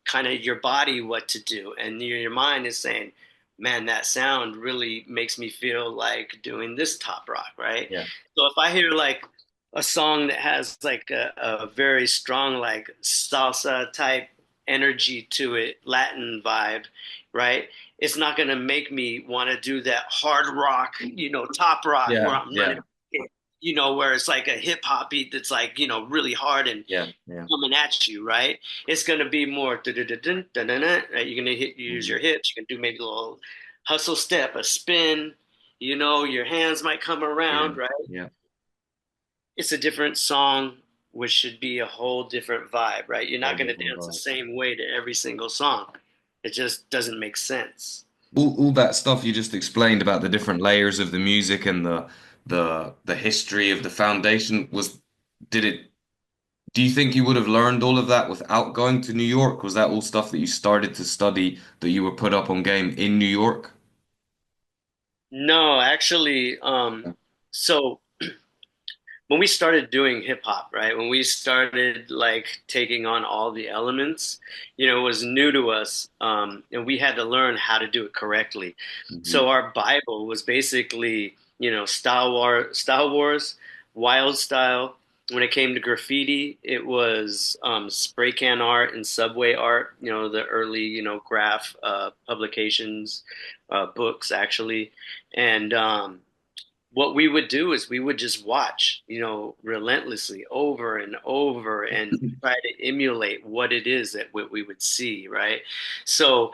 kind of your body what to do, and your mind is saying, man, that sound really makes me feel like doing this top rock, right? Yeah. So if I hear like a song that has like a very strong like salsa type energy to it, Latin vibe, right? It's not going to make me want to do that hard rock, top rock where I'm running, where it's like a hip hop beat that's like, really hard and coming at you, right? It's going to be more, right? You're going to use your hips. You can do maybe a little hustle step, a spin, your hands might come around, right? Yeah. It's a different song, which should be a whole different vibe, right? You're not going to different dance the vibe. same way to every single song. It just doesn't make sense. All that stuff you just explained about the different layers of the music and the history of the foundation did it do you think you would have learned all of that without going to New York? Was that all stuff that you started to study that you were put up on game in New York? No, actually, so when we started doing hip hop, right? When we started like taking on all the elements, it was new to us, and we had to learn how to do it correctly. So our Bible was basically, Style Wars, Wild Style. When it came to graffiti, it was spray can art and subway art. The early, graph publications, books actually, and what we would do is we would just watch, relentlessly over and over and try to emulate what it is that we would see, right? So,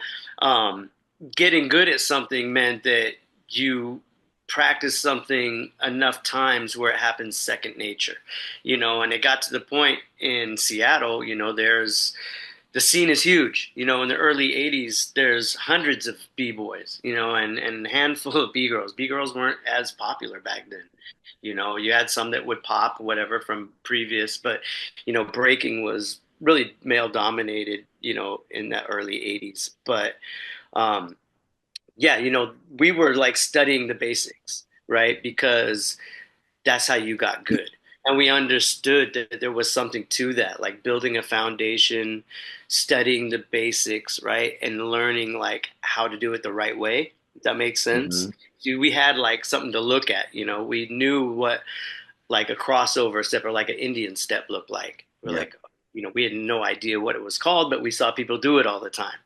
getting good at something meant that you practice something enough times where it happens second nature, and it got to the point in Seattle, the scene is huge. In the early 80s, there's hundreds of B-boys, and a handful of B-girls. B-girls weren't as popular back then. You had some that would pop, whatever, from previous, but, breaking was really male dominated, in the early 80s. But, we were like studying the basics, right? Because that's how you got good. And we understood that there was something to that, like building a foundation, studying the basics, right? And learning like how to do it the right way. If that makes sense. We had like something to look at, we knew what like a crossover step or like an Indian step looked like. We're like, we had no idea what it was called, but we saw people do it all the time.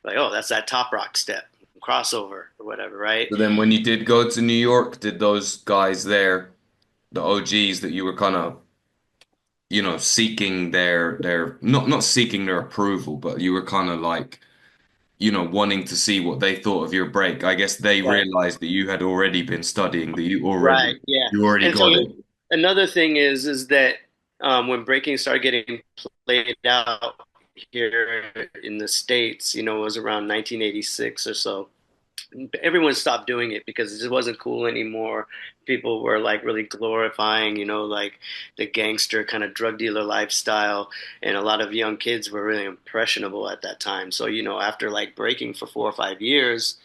Like, oh, that's that top rock step, crossover or whatever, right? So then when you did go to New York, did those guys there, the OGs that you were kind of, seeking their not seeking their approval, but you were kind of like, wanting to see what they thought of your break. I guess they Right. realized that you had already been studying, that Right. Yeah. you already And so got it. another thing is that when breaking started getting played out here in the States, it was around 1986 or so. Everyone stopped doing it because it just wasn't cool anymore. People were like really glorifying, like the gangster kind of drug dealer lifestyle. And a lot of young kids were really impressionable at that time. So, after like breaking for 4 or 5 years,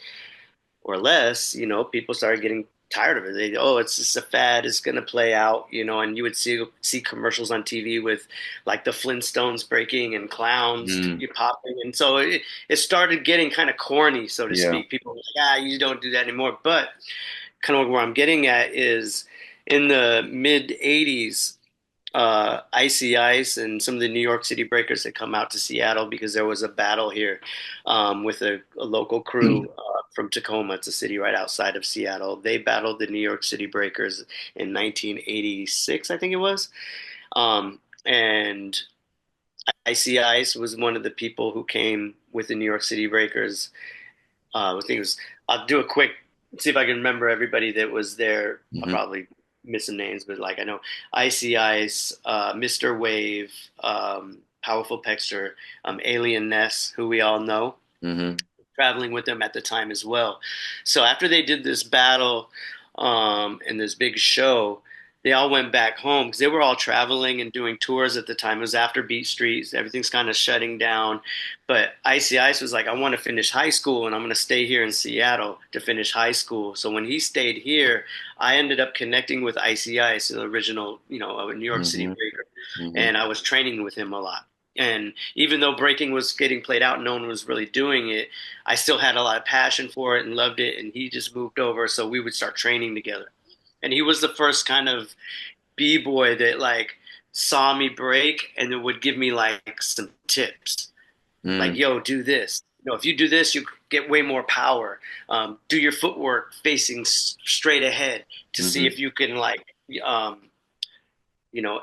or less, people started getting tired of it. Oh, it's just a fad. It's going to play out, and you would see commercials on TV with like the Flintstones breaking and clowns Mm. popping. And so it started getting kind of corny, so to Yeah. speak. People were like, you don't do that anymore. But kind of where I'm getting at is in the mid 80s, Icy Ice and some of the New York City Breakers had come out to Seattle because there was a battle here with a local crew from Tacoma. It's a city right outside of Seattle. They battled the New York City Breakers in 1986, I think it was. And Icy Ice was one of the people who came with the New York City Breakers. I think it was. I'll do a quick see if I can remember everybody that was there. I'll Hmm. probably miss some names, but like I know Icy Ice, Mr. Wave, Powerful Pexter, Alien Ness, who we all know, Hmm. traveling with them at the time as well. So after they did this battle and this big show, they all went back home because they were all traveling and doing tours at the time. It was after Beat Street. Everything's kind of shutting down. But Icy Ice was like, I want to finish high school and I'm going to stay here in Seattle to finish high school. So when he stayed here, I ended up connecting with Icy Ice, the original, a New York City Hmm. breaker. Hmm. And I was training with him a lot. And even though breaking was getting played out, no one was really doing it. I still had a lot of passion for it and loved it. And he just moved over. So we would start training together. And he was the first kind of B-boy that like saw me break and then would give me like some tips. Like, Mm. yo, do this. If you do this, you get way more power. Do your footwork facing straight ahead to see Hmm. if you can like, um,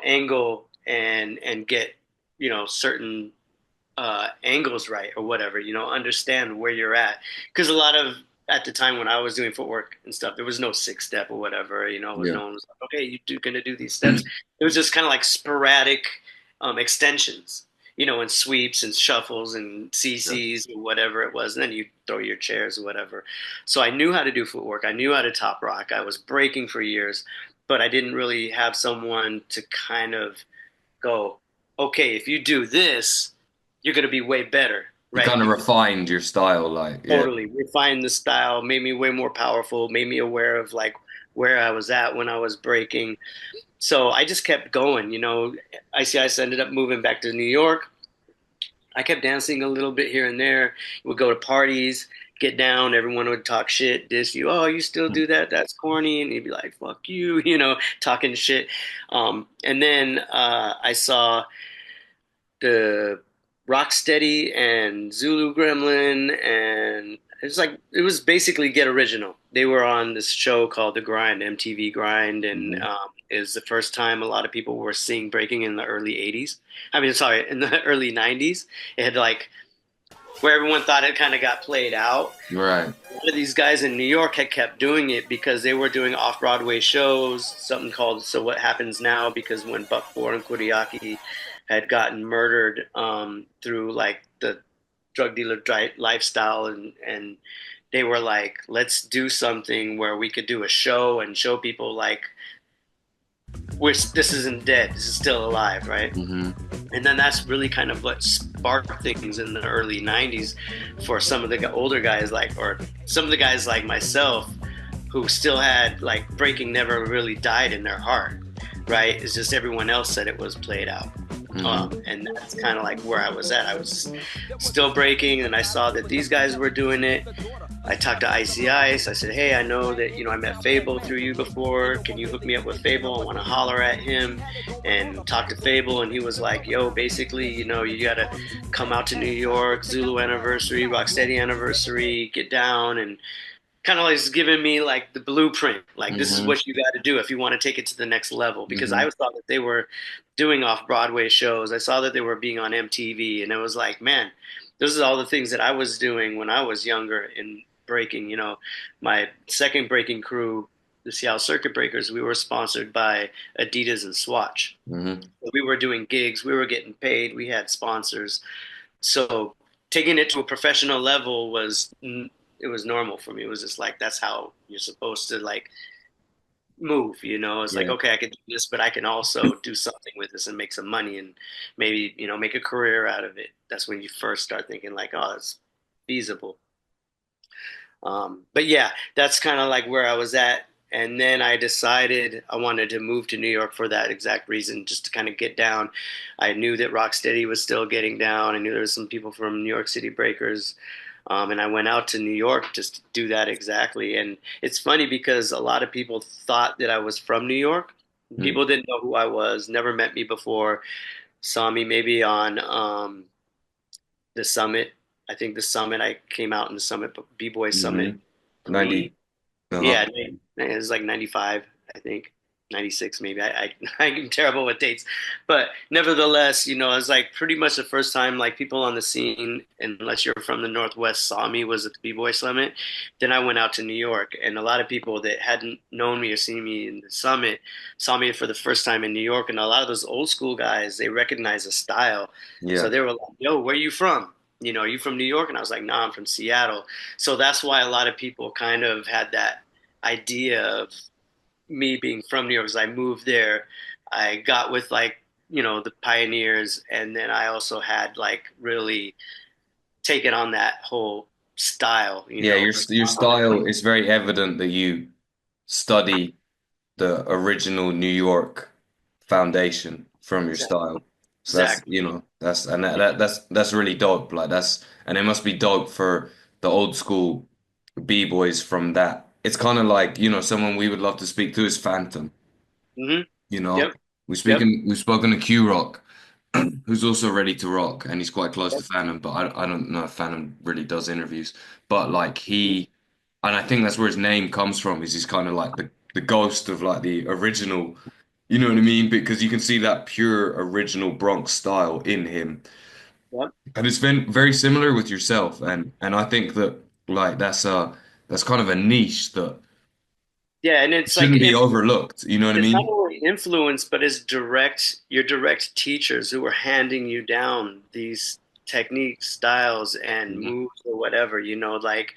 angle and get, certain angles right or whatever, understand where you're at. Because a lot of, at the time when I was doing footwork and stuff, there was no 6 step or whatever, it was Yeah. no one was like, okay, going to do these steps. It was just kind of like sporadic extensions, and sweeps and shuffles and Yeah. CCs or whatever it was. And then you throw your chairs or whatever. So I knew how to do footwork. I knew how to top rock. I was breaking for years, but I didn't really have someone to kind of go, okay, if you do this, you're going to be way better, You right? kind of refined your style, like, yeah. Totally refined the style, made me way more powerful, made me aware of like where I was at when I was breaking. So I just kept going, ICIS ended up moving back to New York. I kept dancing a little bit here and there. Would go to parties, get down. Everyone would talk shit, diss you. Oh, you still do that? That's corny. And he'd be like, "Fuck you," talking shit. And then I saw the Rocksteady and Zulu Gremlin, and it was basically Get Original. They were on this show called The Grind, MTV Grind, and Hmm. it was the first time a lot of people were seeing breaking in the early '80s. I mean, sorry, in the early '90s. It had like where everyone thought it kind of got played out. Right. A lot of these guys in New York had kept doing it because they were doing off-Broadway shows, something called So What Happens Now, because when Buck Ford and Kuriaki had gotten murdered through like the drug dealer lifestyle, and they were like, let's do something where we could do a show and show people like this isn't dead, this is still alive, right? Hmm. And then that's really kind of what sparked things in the early '90s for some of the older guys, or some of the guys like myself, who still had like breaking never really died in their heart, right? It's just everyone else said it was played out. And that's kind of like where I was at. I was still breaking, and I saw that these guys were doing it. I talked to Icy Ice. I said, "Hey, I know that I met Fable through you before. Can you hook me up with Fable? I want to holler at him and talk to Fable." And he was like, "Yo, basically, you gotta come out to New York, Zulu anniversary, Rocksteady anniversary, get down and." Kind of like giving me like the blueprint, like this is Hmm. what you got to do if you want to take it to the next level. Because Hmm. I saw that they were doing off Broadway shows. I saw that they were being on MTV, and it was like, man, this is all the things that I was doing when I was younger in breaking. My second breaking crew, the Seattle Circuit Breakers, we were sponsored by Adidas and Swatch. Hmm. We were doing gigs, we were getting paid, we had sponsors. So taking it to a professional level it was normal for me. It was just like that's how you're supposed to like move. It's like Yeah. okay, I can do this, but I can also do something with this and make some money and maybe make a career out of it. That's when you first start thinking like, oh, it's feasible. But yeah, that's kind of like where I was at. And then I decided I wanted to move to New York for that exact reason, just to kind of get down. I knew that Rocksteady was still getting down. I knew there was some people from New York City Breakers. And I went out to New York just to do that exactly. And it's funny because a lot of people thought that I was from New York. Mm. People didn't know who I was, never met me before, saw me maybe on the summit. I think the summit, I came out in the summit, B-Boy Summit. Mm-hmm. 90. Uh-huh. Yeah, it was like 95, I think. 96 maybe. I'm terrible with dates. But nevertheless, it was like pretty much the first time like people on the scene, unless you're from the Northwest, saw me was at the B-Boy Summit. Then I went out to New York, and a lot of people that hadn't known me or seen me in the summit saw me for the first time in New York. And a lot of those old school guys, they recognize the style. Yeah. So they were like, "Yo, where you from? Are you from New York?" And I was like, "Nah, I'm from Seattle." So that's why a lot of people kind of had that idea of me being from New York, because I moved there. I got with like, the pioneers, and then I also had like really taken on that whole style, Yeah, your style is very evident that you study the original New York foundation from your Exactly. style. So that's, Exactly. that's really dope. Like and it must be dope for the old school B-boys from that. It's kind of like, someone we would love to speak to is Phantom. Hmm. You know, Yep. Yep. we've spoken to Q Rock, who's also ready to rock, and he's quite close to Phantom, but I don't know if Phantom really does interviews. But like and I think that's where his name comes from, is he's kind of like the ghost of like the original, you know what I mean? Because you can see that pure original Bronx style in him. Yep. And it's been very similar with yourself, and I think that like that's kind of a niche that Yeah, and it's like shouldn't be overlooked, you know what I it's not mean? only influence, but it's your direct teachers who are handing you down these techniques, styles, and Mhm. moves or whatever. Like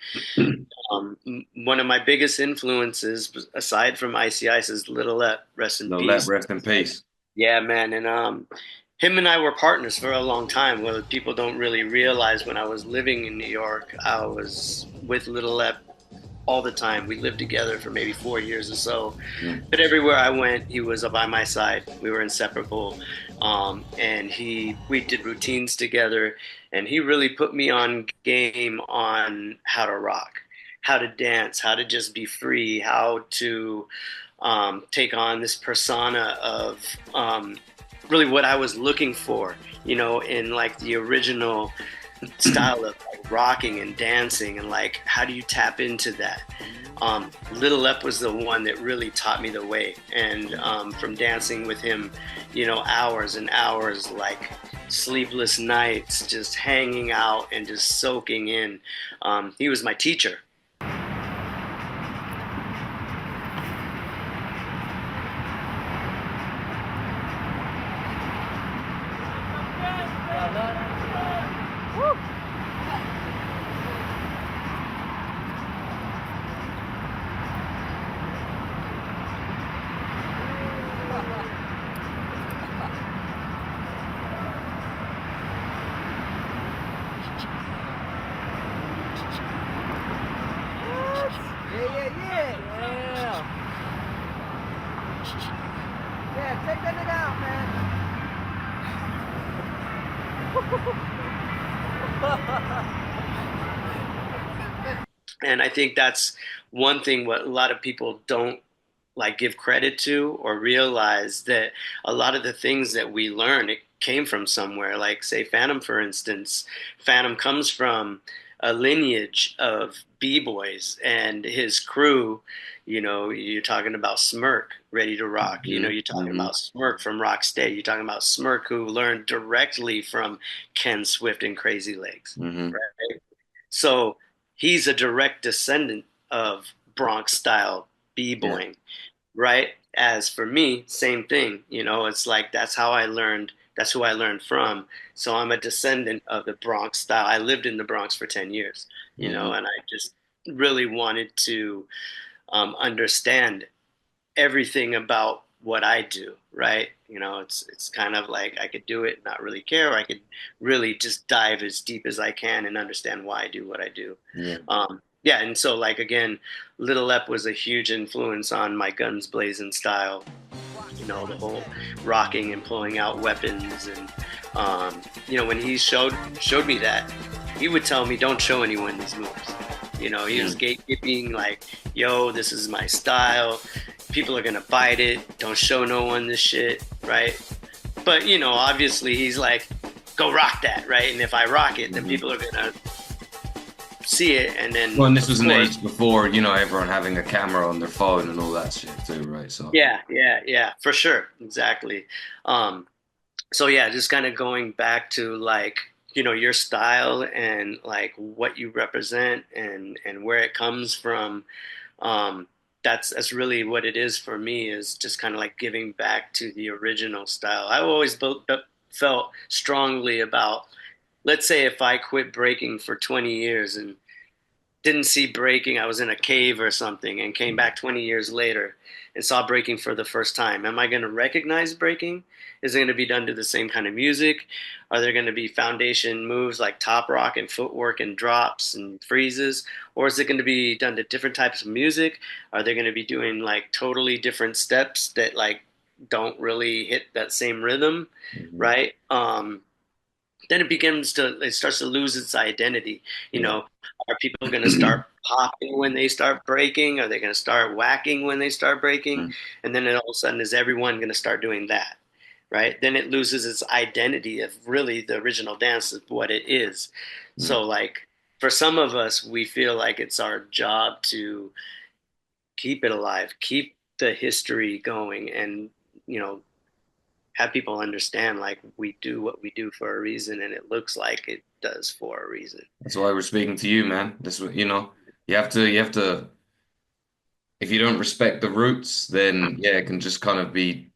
one of my biggest influences, aside from Icy Ice, is Little Ep. Rest in No, let peace. rest in peace. Yeah, man, and him and I were partners for a long time. Well, people don't really realize when I was living in New York, I was with Little Ep all the time. We lived together for maybe 4 years or so. Mm. But everywhere I went, he was by my side. We were inseparable. And we did routines together, and he really put me on game on how to rock, how to dance, how to just be free, how to take on this persona of really what I was looking for, in like the original style of like rocking and dancing, and like how do you tap into that. Little Ep was the one that really taught me the way, and from dancing with him, hours and hours, like sleepless nights, just hanging out and just soaking in. He was my teacher. Yeah, take that nigga out, man. And I think that's one thing what a lot of people don't like give credit to or realize, that a lot of the things that we learn, it came from somewhere. Like say Phantom, for instance. Phantom comes from a lineage of b-boys and his crew. You're talking about Smirk, Ready to Rock. Mhm. You're talking Mhm. about Smirk from Rocksteady. You're talking about Smirk, who learned directly from Ken Swift and Crazy Legs, Mhm. right? So he's a direct descendant of Bronx style Yeah. b-boying, right? As for me, same thing. It's like that's how I learned. That's who I learned from. So I'm a descendant of the Bronx style. I lived in the Bronx for 10 years, Mhm. and I just really wanted to understand everything about what I do, right? It's kind of like I could do it, and not really care, or I could really just dive as deep as I can and understand why I do what I do. Yeah. yeah, and so like again, Little Ep was a huge influence on my Gunzblazin style. You know, the whole rocking and pulling out weapons, and you know, when he showed me that, he would tell me, "Don't show anyone these moves." You know, he was gatekeeping, like, "Yo, this is my style. People are gonna bite it. Don't show no one this shit, right?" But you know, obviously, he's like, "Go rock that, right?" And if I rock it, then people are gonna see it, and then Well, and this was an age before, you know, everyone having a camera on their phone and all that shit too, right? So yeah, for sure, exactly. So yeah, just kind of going back to like, you know, your style and like what you represent and where it comes from. That's really what it is for me, is just kind of like giving back to the original style. I always felt strongly about, let's say if I quit breaking for 20 years and didn't see breaking, I was in a cave or something and came back 20 years later and saw breaking for the first time. Am I going to recognize breaking? Is it going to be done to the same kind of music? Are there going to be foundation moves like top rock and footwork and drops and freezes? Or is it going to be done to different types of music? Are they going to be doing like totally different steps that like don't really hit that same rhythm, right? Then it starts to lose its identity. You know, are people going to start popping when they start breaking? Are they going to start whacking when they start breaking? And then all of a sudden, is everyone going to start doing that? Right? Then it loses its identity of really the original dance of what it is. So like for some of us, we feel like it's our job to keep it alive, keep the history going, and you know, have people understand like we do what we do for a reason, and it looks like it does for a reason. that's why we're speaking to you, man. This, you know, you have to. If you don't respect the roots, then yeah, it can just kind of be,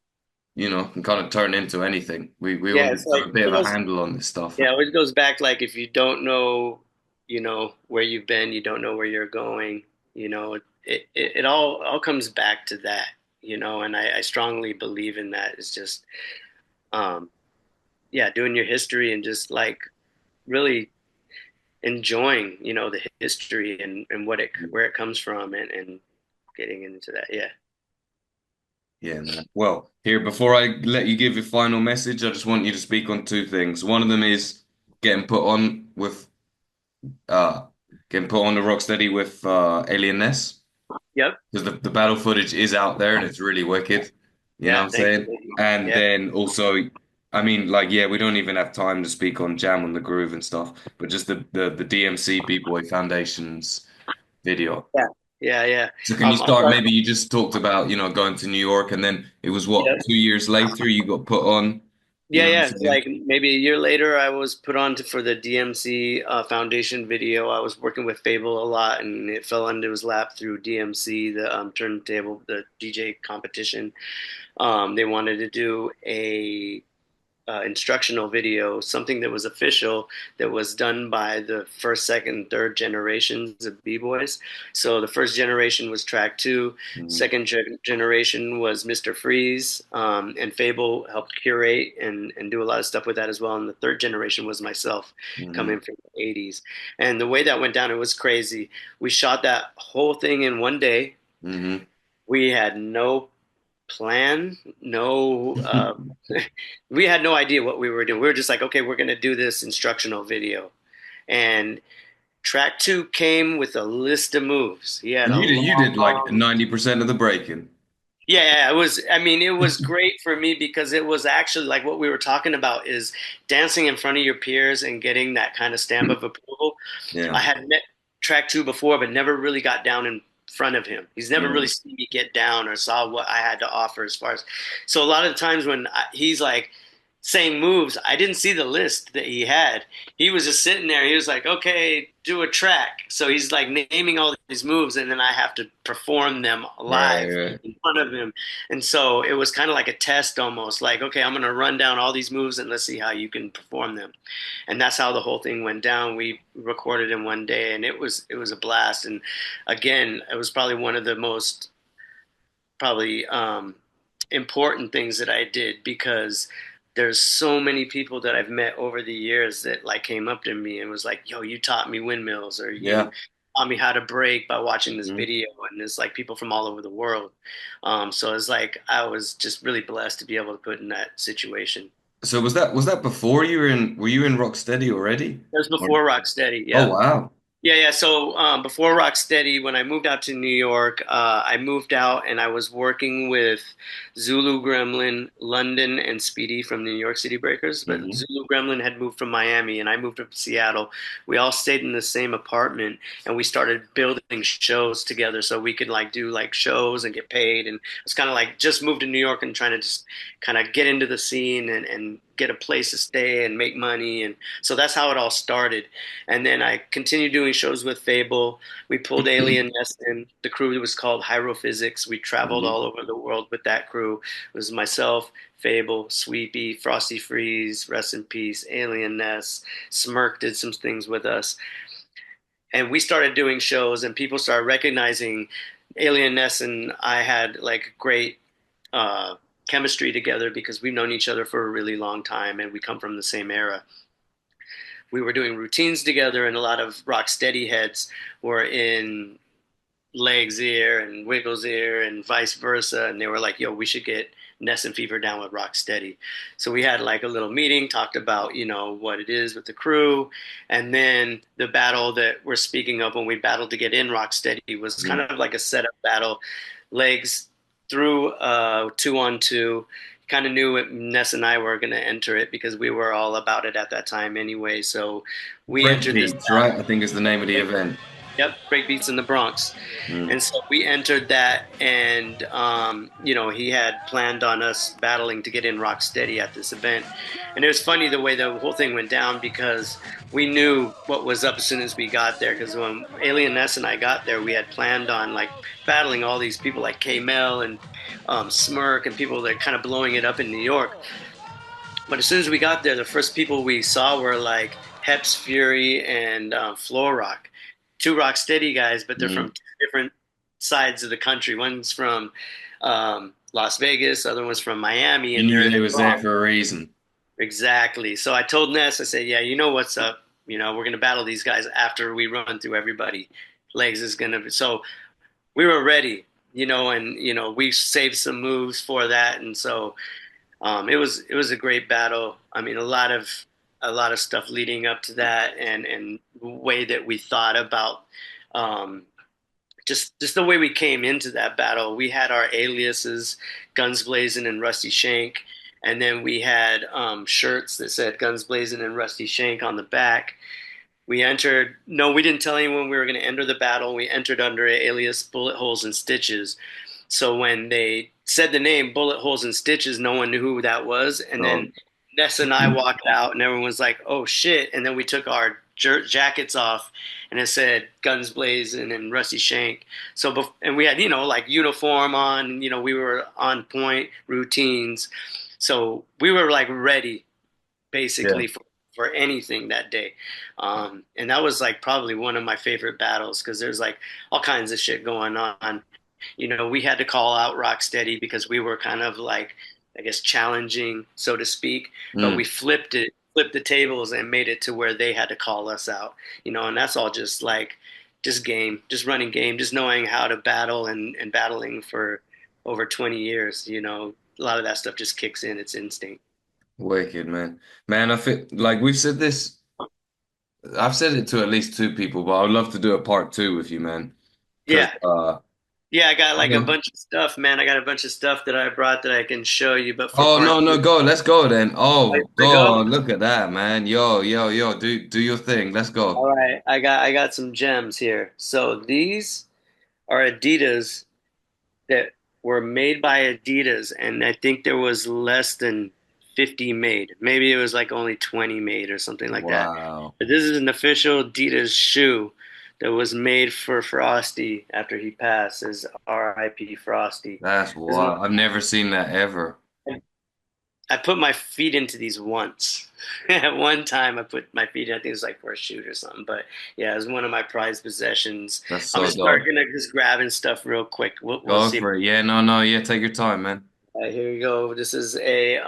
you know, can kind of turn into anything. We Yeah, always it's like have a bit of a handle on this stuff. yeah, it goes back like if you don't know, you know, where you've been, you don't know where you're going. You know, it all comes back to that. You know, and I strongly believe in that. It's just um, yeah, doing your history and just like really enjoying, you know, the history and what it where it comes from, and getting into that. Yeah. Yeah, man. Well, here, before I let you give your final message, I just want you to speak on two things. One of them is getting put on with uh getting put on the Rocksteady with Alien Ness. Yep. Because the battle footage is out there and it's really wicked. You know what Yeah. I'm Thank saying? you. And Yeah. then also, I mean, like, yeah, we don't even have time to speak on Jam on the Groove and stuff, but just the DMC B-Boy Foundations video. Yeah. Yeah. Yeah. So can you I'll start? start. Maybe you just talked about, you know, going to New York and then it was what, Yep. 2 years later you got put on, you Yeah, know what I'm yeah. It's saying? like maybe a year later, I was put on for the DMC Foundation video. I was working with Fable a lot, and it fell into his lap through DMC, the turntable, the DJ competition. They wanted to do a instructional video, something that was official, that was done by the first, second, third generations of b-boys. So the first generation was track two, second generation was Mr. Freeze, and Fable helped curate and do a lot of stuff with that as well. And the third generation was myself, coming from the 80s. And the way that went down, it was crazy. We shot that whole thing in one day. We had no plan, no we had no idea what we were doing. We were just like, okay, we're going to do this instructional video. And track two came with a list of moves. He had And a you did like long, 90% of the breaking. yeah, it was, I mean, it was great for me because it was actually like what we were talking about, is dancing in front of your peers and getting that kind of stamp of approval. Yeah. I had met track two before, but never really got down in front of him. He's never really seen me get down or saw what I had to offer as far as. So a lot of the times when he's like saying moves, I didn't see the list that he had. He was just sitting there. He was like, okay, do a track. So he's like naming all these moves, and then I have to perform them live in front of him. And so it was kind of like a test almost, like, okay, I'm going to run down all these moves and let's see how you can perform them. And that's how the whole thing went down. We recorded in one day, and it was a blast. And again, it was probably one of the most important things that I did, because there's so many people that I've met over the years that like came up to me and was like, yo, you taught me windmills, or you taught me how to break by watching this video, and there's like people from all over the world. So it's like I was just really blessed to be able to put in that situation. So was that before were you in Rocksteady already? It was Or- before Rocksteady, Oh yeah. wow. Yeah. So before Rocksteady, when I moved out to New York, I moved out and I was working with Zulu Gremlin, London, and Speedy from New York City Breakers. But Hmm. Zulu Gremlin had moved from Miami and I moved up to Seattle. We all stayed in the same apartment and we started building shows together so we could like do like shows and get paid. And it's kind of like just moved to New York and trying to just kind of get into the scene and get a place to stay and make money. And so that's how it all started. And then I continued doing shows with Fable. We pulled Alien Nest in. The crew was called Hierophysics. We traveled Hmm. all over the world with that crew. It was myself, Fable, Sweepy, Frosty Freeze, Rest in Peace, Alien Nest. Smirk did some things with us. And we started doing shows, and people started recognizing Alien Nest and I had like great uh, chemistry together because we've known each other for a really long time and we come from the same era. We were doing routines together, and a lot of Rocksteady heads were in Legs ear and Wiggles ear and vice versa. And they were like, yo, we should get Ness and Fever down with Rocksteady. So we had like a little meeting, talked about, what it is with the crew. And then the battle that we're speaking of when we battled to get in Rocksteady was kind of like a setup battle. Legs through 2-on-2. Kind of knew Ness and I were going to enter it because we were all about it at that time anyway. So we entered this Breakbeats, right? I think is the name of the event. Yep, Breakbeats in the Bronx. Mm. And so we entered that, and he had planned on us battling to get in Rocksteady at this event. And it was funny the way the whole thing went down because we knew what was up as soon as we got there. Because when Alien Ness and I got there, we had planned on like battling all these people like K-Mel and Smirk and people that are kind of blowing it up in New York. But as soon as we got there, the first people we saw were like Heps Fury and Floor Rock. Two Rocksteady guys, but they're from two different sides of the country. One's from Las Vegas, the other one's from Miami. You And knew they're they was there for a reason. Exactly. So I told Ness, I said, yeah, you know what's up. We're going to battle these guys after we run through everybody. Legs is going to. So we were ready, and we saved some moves for that. And so it was a great battle. I mean, a lot of stuff leading up to that, and the way that we thought about just the way we came into that battle. We had our aliases, Gunzblazin and Rusty Shank, and then we had shirts that said Gunzblazin and Rusty Shank on the back. We entered. No, we didn't tell anyone we were going to enter the battle. We entered under alias Bullet Holes and Stitches. So when they said the name Bullet Holes and Stitches, no one knew who that was. And then Ness and I walked out, and everyone was like, "Oh shit!" And then we took our jackets off, and it said Gunzblazin and Rusty Shank. So, and we had like uniform on. We were on point routines. So we were like ready, basically for anything that day. And that was like probably one of my favorite battles because there's like all kinds of shit going on. We had to call out Rocksteady because we were kind of like, I guess, challenging, so to speak. But we flipped the tables and made it to where they had to call us out. And that's all just game, just running game, just knowing how to battle and battling for over 20 years. A lot of that stuff just kicks in. It's instinct. Wicked, man. Man, I feel like we've said this. I've said it to at least two people, but I would love to do a part two with you, man. 'Cause, Yeah. Yeah, I got like a bunch of stuff, man. I got a bunch of stuff that I brought that I can show you. But for Oh no, part two, go. Let's go then. Oh to go. God, look at that, man. Yo. Do your thing. Let's go. All right, I got some gems here. So these are Adidas that were made by Adidas, and I think there was less than 50 made. Maybe it was like only 20 made or something like that. Wow. But this is an official Adidas shoe that was made for Frosty after he passed as R.I.P. Frosty. That's wild. I've never seen that ever. I put my feet into these once. At one time, I put my feet in, I think it was like for a shoot or something. But yeah, it was one of my prized possessions. That's so I'm just dope. gonna just grabbing stuff real quick. We'll Go see. for it. Yeah, no. Yeah, take your time, man. Here you go. This is a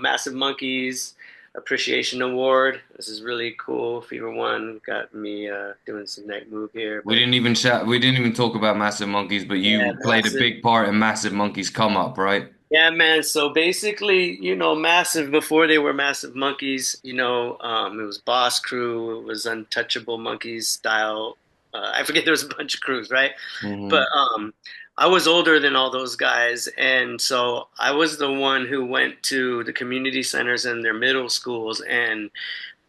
massive Monkees appreciation award. This is really cool. Feverone got me doing some neck move here. We But didn't even chat. We didn't even talk about Massive Monkees, but yeah, you played a massive. big part in Massive Monkees come up, right? Yeah, man. So basically, Massive before they were Massive Monkees, it was Boss Crew, it was Untouchable Monkeys style. I forget there was a bunch of crews, right? Hmm. But I was older than all those guys, and so I was the one who went to the community centers and their middle schools and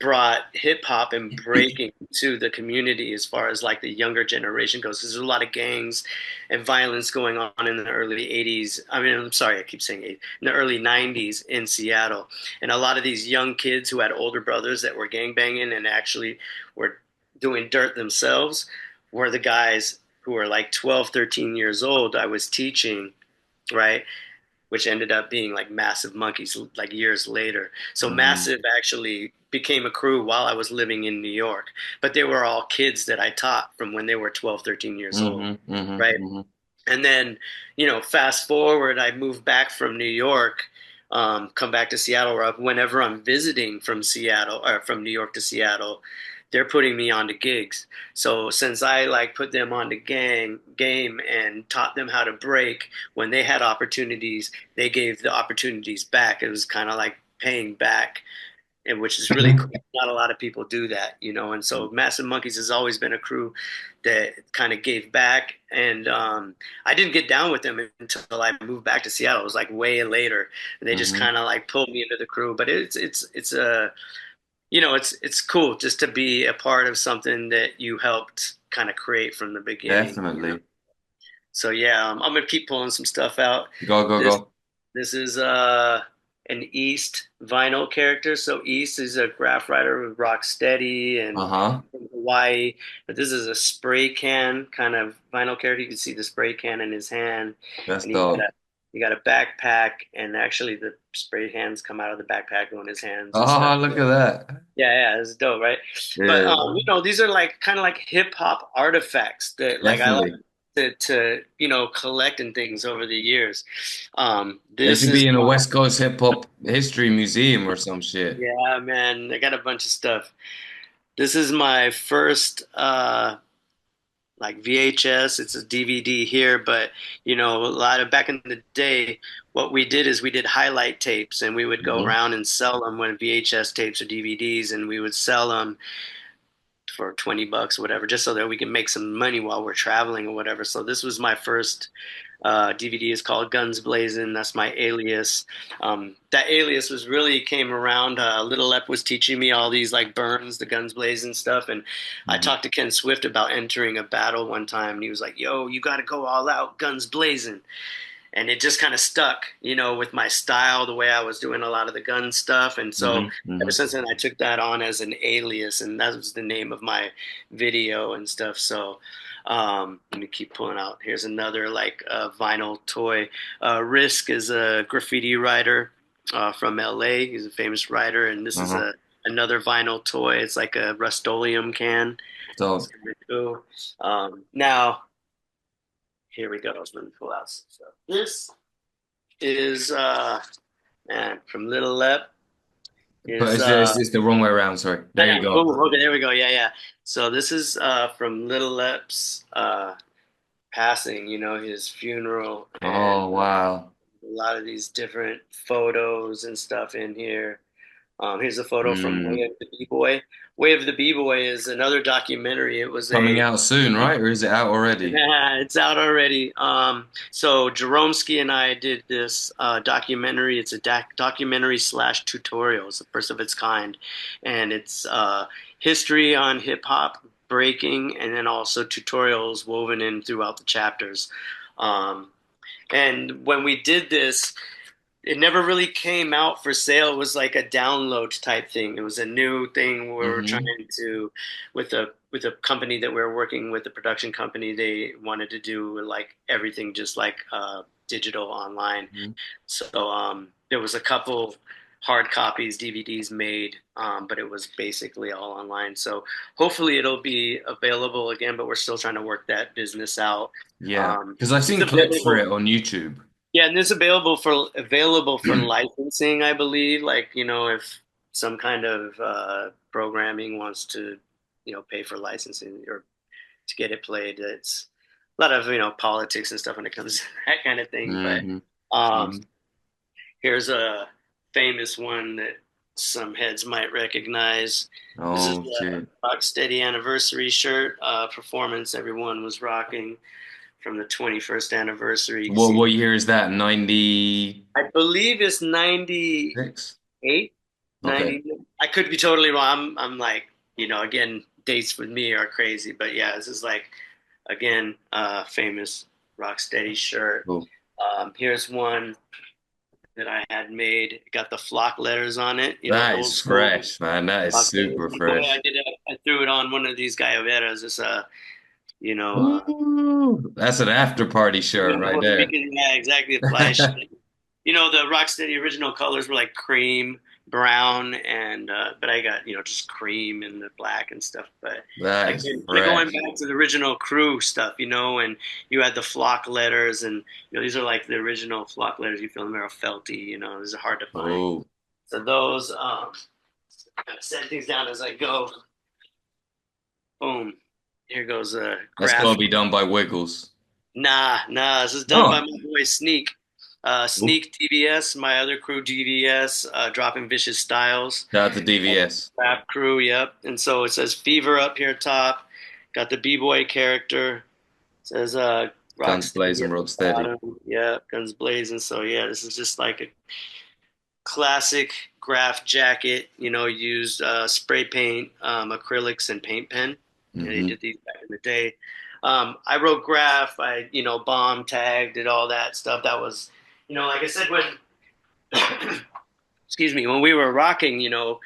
brought hip hop and breaking to the community as far as like the younger generation goes. There's a lot of gangs and violence going on in the early 80s. I mean, I'm sorry, I keep saying 80s, in the early 90s in Seattle. And a lot of these young kids who had older brothers that were gangbanging and actually were doing dirt themselves were the guys who were like 12, 13 years old I was teaching, right? Which ended up being like Massive Monkees like years later. So Hmm. Massive actually became a crew while I was living in New York, but they were all kids that I taught from when they were 12, 13 years old, Hmm. Hmm. right? Hmm. And then, fast forward, I moved back from New York, come back to Seattle, or whenever I'm visiting from Seattle or from New York to Seattle, they're putting me onto gigs. So since I like put them on the game and taught them how to break, when they had opportunities, they gave the opportunities back. It was kind of like paying back, and which is really cool. Not a lot of people do that, And so Massive Monkees has always been a crew that kind of gave back. And I didn't get down with them until I moved back to Seattle. It was like way later, and they just Hmm. kind of like pulled me into the crew. But it's a it's cool just to be a part of something that you helped kind of create from the beginning. Definitely. So yeah, I'm gonna keep pulling some stuff out. Go, go, This go. this is an East vinyl character. So East is a graph writer with Rocksteady and Uh-huh. from Hawaii. But this is a spray can kind of vinyl character. You can see the spray can in his hand, That's and dope. he got a backpack, and actually the spray hands come out of the backpack on his hands and stuff. Oh, look at that. Yeah, yeah, it's dope, right? But Yeah, these are like kind of like hip hop artifacts that like I like definitely. to collect and things over the years. They This should is be in a West Coast hip hop history museum or some shit. yeah, man, I got a bunch of stuff. This is my first like VHS. It's a DVD here, but a lot of back in the day, what we did is we did highlight tapes, and we would go Hmm. around and sell them when VHS tapes or DVDs, and we would sell them for 20 bucks or whatever, just so that we can make some money while we're traveling or whatever. So this was my first DVD. Is called Gunzblazin. That's my alias. That alias was really came around. Little Ep was teaching me all these like burns, the Guns Blazing stuff, and I Hmm. talked to Ken Swift about entering a battle one time, and he was like, "Yo, you got to go all out, guns blazing." And it just kind of stuck, with my style, the way I was doing a lot of the gun stuff. And so Hmm. ever Hmm. since then, I took that on as an alias, and that was the name of my video and stuff. So let me keep pulling out. Here's another like vinyl toy. Risk is a graffiti writer from LA. He's a famous writer, and this is Uh-huh. another vinyl toy. It's like a Rust-Oleum can. It's So, really cool. Now here we go. Let me pull out some stuff. This is man from Little Lep but is it's the wrong way around. Sorry. There you go. boom. Okay, there we go. Yeah, yeah. So this is from Little Lep's passing. His funeral, and Oh, wow. a lot of these different photos and stuff in here. Here's a photo from Way Mm. of the B-Boy. Way of the B-Boy is another documentary. It was Coming a out soon, right? Or is it out already? Yeah, it's out already. So Jeromsky and I did this documentary. It's a documentary slash tutorial. It's the first of its kind, and it's history on hip hop, breaking, and then also tutorials woven in throughout the chapters. Um, and when we did this, it never really came out for sale. It was like a download type thing. It was a new thing we were trying Hmm. to with a company that we were working with, the production company. They wanted to do like everything just like digital online. Hmm. So there was a couple hard copies, DVDs made, but it was basically all online. So hopefully it'll be available again, but we're still trying to work that business out. Yeah. Um, Because I've it's seen clips for available it on YouTube. yeah, and it's available for licensing, I believe. Like, if some kind of programming wants to, pay for licensing or to get it played. It's a lot of, politics and stuff when it comes to that kind of thing. But Hmm. here's a famous one that some heads might recognize. This is Oh, the shit. Rocksteady anniversary shirt performance everyone was rocking from the 21st anniversary. You can What see, year is that? 96? I believe it's 98, Okay. 90. I could be totally wrong. I'm like, again, dates with me are crazy. But yeah, this is like, again, famous Rocksteady shirt. Cool. Here's one that I had made. Got the flock letters on it, That old is school. fresh, man. That is Flock letters. super The way fresh. I did it, I threw it on one of these galletas. It's Ooh, that's an after party shirt right Puerto there. Rican, yeah, exactly. The fly shit. The Rocksteady original colors were like cream, brown, and but I got just cream and the black and stuff. But That is again, going fresh. back to the original crew stuff, and you had the flock letters, and these are like the original flock letters. You feel them, they're felty. These are hard to find. Oh, So those, kind of set things down as I go. Boom. Here goes a that's graph. gonna be done by Wiggles. Nah. This is done Oh, by my boy Sneak. Sneak DVS, my other crew DVS, Dropping Vicious Styles. shout out to DVS. Rap crew, yep. And so it says Fever up here top. Got the Bboy character. It says Gunzblazin, Rocksteady. Yeah, Gunzblazin. So yeah, this is just like a classic graph jacket. Used spray paint, acrylics, and paint pen. They Hmm. did these back in the day. I wrote graph. I bomb tagged, did all that stuff. That was, like I said, when excuse me, when we were rocking, you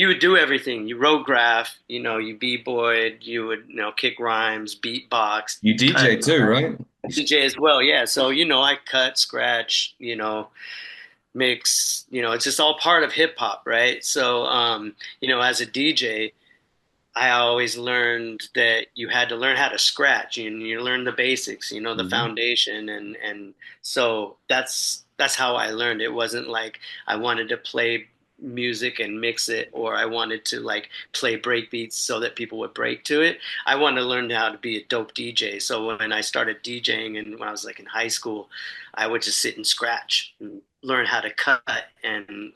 would do everything. You wrote graph, you b-boyed, you would, kick rhymes, beatbox. You DJ too, right? DJ as well, yeah. So, I cut, scratch, mix, it's just all part of hip hop, right? So, as a DJ, I always learned that you had to learn how to scratch and you learn the basics, the foundation. And so that's how I learned. It wasn't like I wanted to play music and mix it, or I wanted to like play break beats so that people would break to it. I wanted to learn how to be a dope DJ. So when I started DJing and when I was like in high school, I would just sit and scratch and learn how to cut and,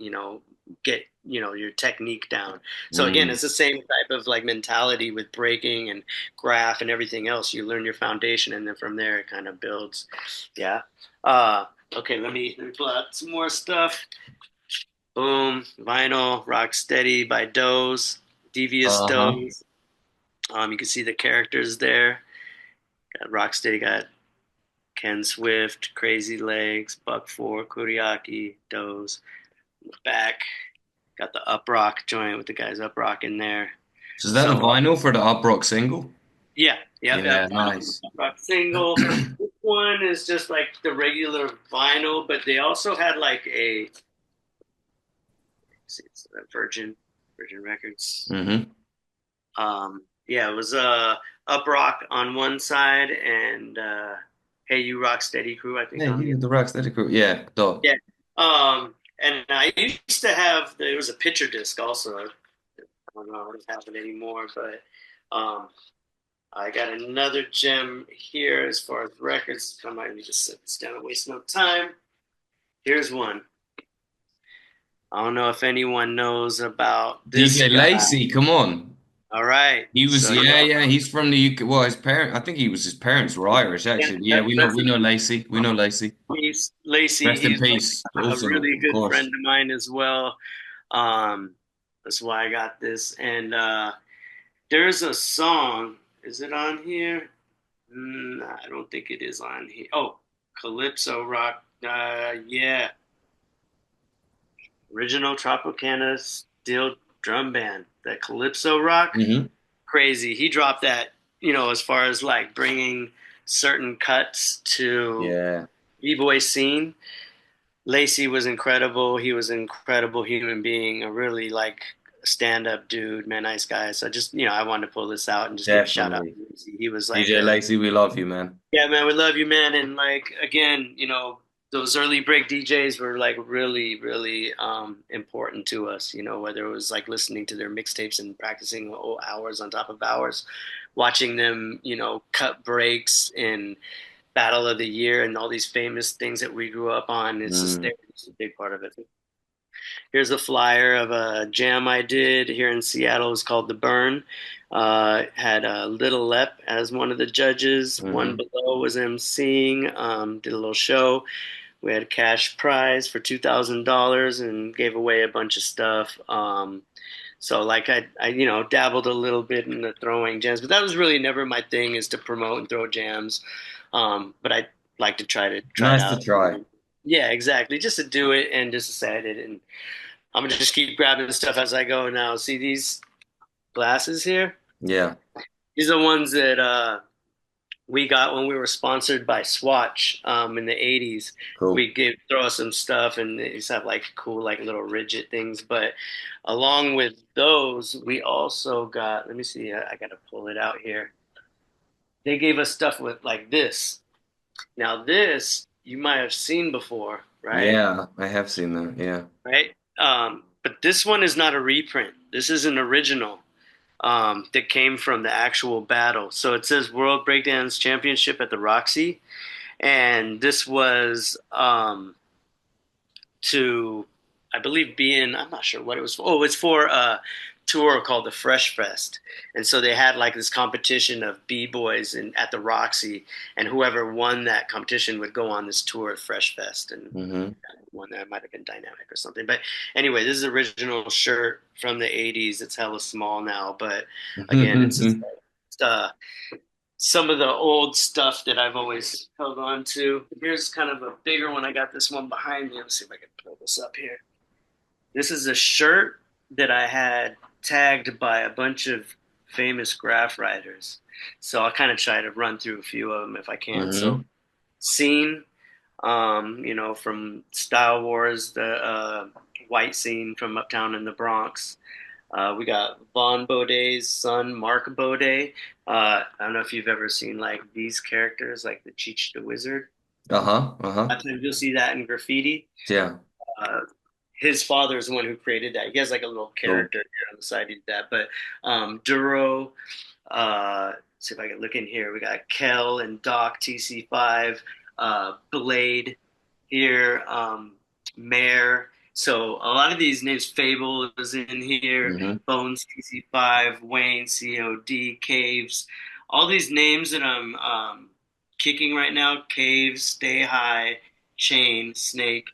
get your technique down. So again, it's the same type of like mentality with breaking and graph and everything else. You learn your foundation and then from there it kind of builds. Yeah. Okay, let me pull out some more stuff. Boom, vinyl, Rocksteady by Doze, Devious Doze. You can see the characters there. Got Rocksteady, got Ken Swift, Crazy Legs, Buck 4, Kuriaki, Doze. Back, got the Up Rock joint with the guys Up Rock in there. So is that a vinyl for the Up Rock single? Yeah. Nice. Up Rock single. This one is just like the regular vinyl, but they also had like a Virgin Records. Mm-hmm. Yeah, it was Up Rock on one side and Hey You Rocksteady Crew, I think. Yeah, the Rocksteady crew. Yeah, dope. Yeah. And I used to have, there was a picture disc also. I don't know what's happened anymore, but I got another gem here as far as records. I might need to sit this down and waste no time. Here's one. I don't know if anyone knows about this DJ guy. Lacey, come on. All right. He was, So, he's from the UK. Well, I think his parents were Irish, actually. Yeah, we know Lacey. We know Lacey. Lacey, Rest in he's peace. a Also, really of good course. friend of mine as well. That's why I got this. And there's a song. Is it on here? I don't think it is on here. Oh, Calypso Rock. Yeah. Original Tropicana steel drum band. That Calypso Rock. Mm-hmm. Crazy. He dropped that, as far as like bringing certain cuts to B-boy scene. Lacey was incredible. He was an incredible human being, a really like stand-up dude, man, nice guy. So just, I wanted to pull this out and just give a shout out to Lacey. He was like DJ Lacey, we love you, man. Yeah, man, we love you, man. And like again, those early break DJs were like really, really important to us, you know, whether it was like listening to their mixtapes and practicing hours on top of hours, watching them, you know, cut breaks in Battle of the Year and all these famous things that we grew up on. It's just Mm. it's a big part of it. Here's a flyer of a jam I did here in Seattle. It's called The Burn. Had Little Lep as one of the judges. One Hmm. Below was emceeing. Did a little show. We had a cash prize for $2,000 and gave away a bunch of stuff. So like I you know dabbled a little bit in the throwing jams, but that was really never my thing is to promote and throw jams. But I like to try it Nice to out. try. Yeah, exactly. Just to do it and just to say I did it. And I'm gonna just keep grabbing stuff as I go now. See these glasses here? Yeah, These are ones that we got when we were sponsored by Swatch in the 80s. cool. We gave throw us some stuff and they used to have like cool like little rigid things. But along with those, we also got, let me see, I gotta pull it out here. They gave us stuff with like this. Now this you might have seen before, right? Yeah, I have seen that. Yeah. Right? But this one is not a reprint. This is an original that came from the actual battle. So it says World Breakdance Championship at the Roxy, and this was to, I believe, be in. I'm not sure what it was for. Oh, it's for a tour called the Fresh Fest, and so they had like this competition of b-boys at the Roxy, and whoever won that competition would go on this tour of Fresh Fest, and Hmm. one that might have been Dynamic or something. But anyway, this is the original shirt from the 80s. It's hella small now, but again, it's just uh, some of the old stuff that I've always held on to. Here's kind of a bigger one. I got this one behind me. Let's see if I can pull this up here. This is a shirt that I had tagged by a bunch of famous graph writers. So I'll kind of try to run through a few of them if I can. So, Hmm. Scene, you know, from Style Wars, the white scene from Uptown in the Bronx. We got Vaughn Bodet's son, Mark Bodet. I don't know if you've ever seen like these characters, like the Cheech the Wizard. Uh-huh. Uh-huh. I think you'll see that in graffiti. Yeah. Uh, his father is the one who created that. He has like a little Cool. character here on the side. He did that, but Duro. See if I can look in here. We got Kel and Doc TC5, Blade here, Mare. So a lot of these names, Fable is in here, Hmm. Bones TC5, Wayne COD, Caves. All these names that I'm kicking right now: Caves, Stay High, Chain, Snake,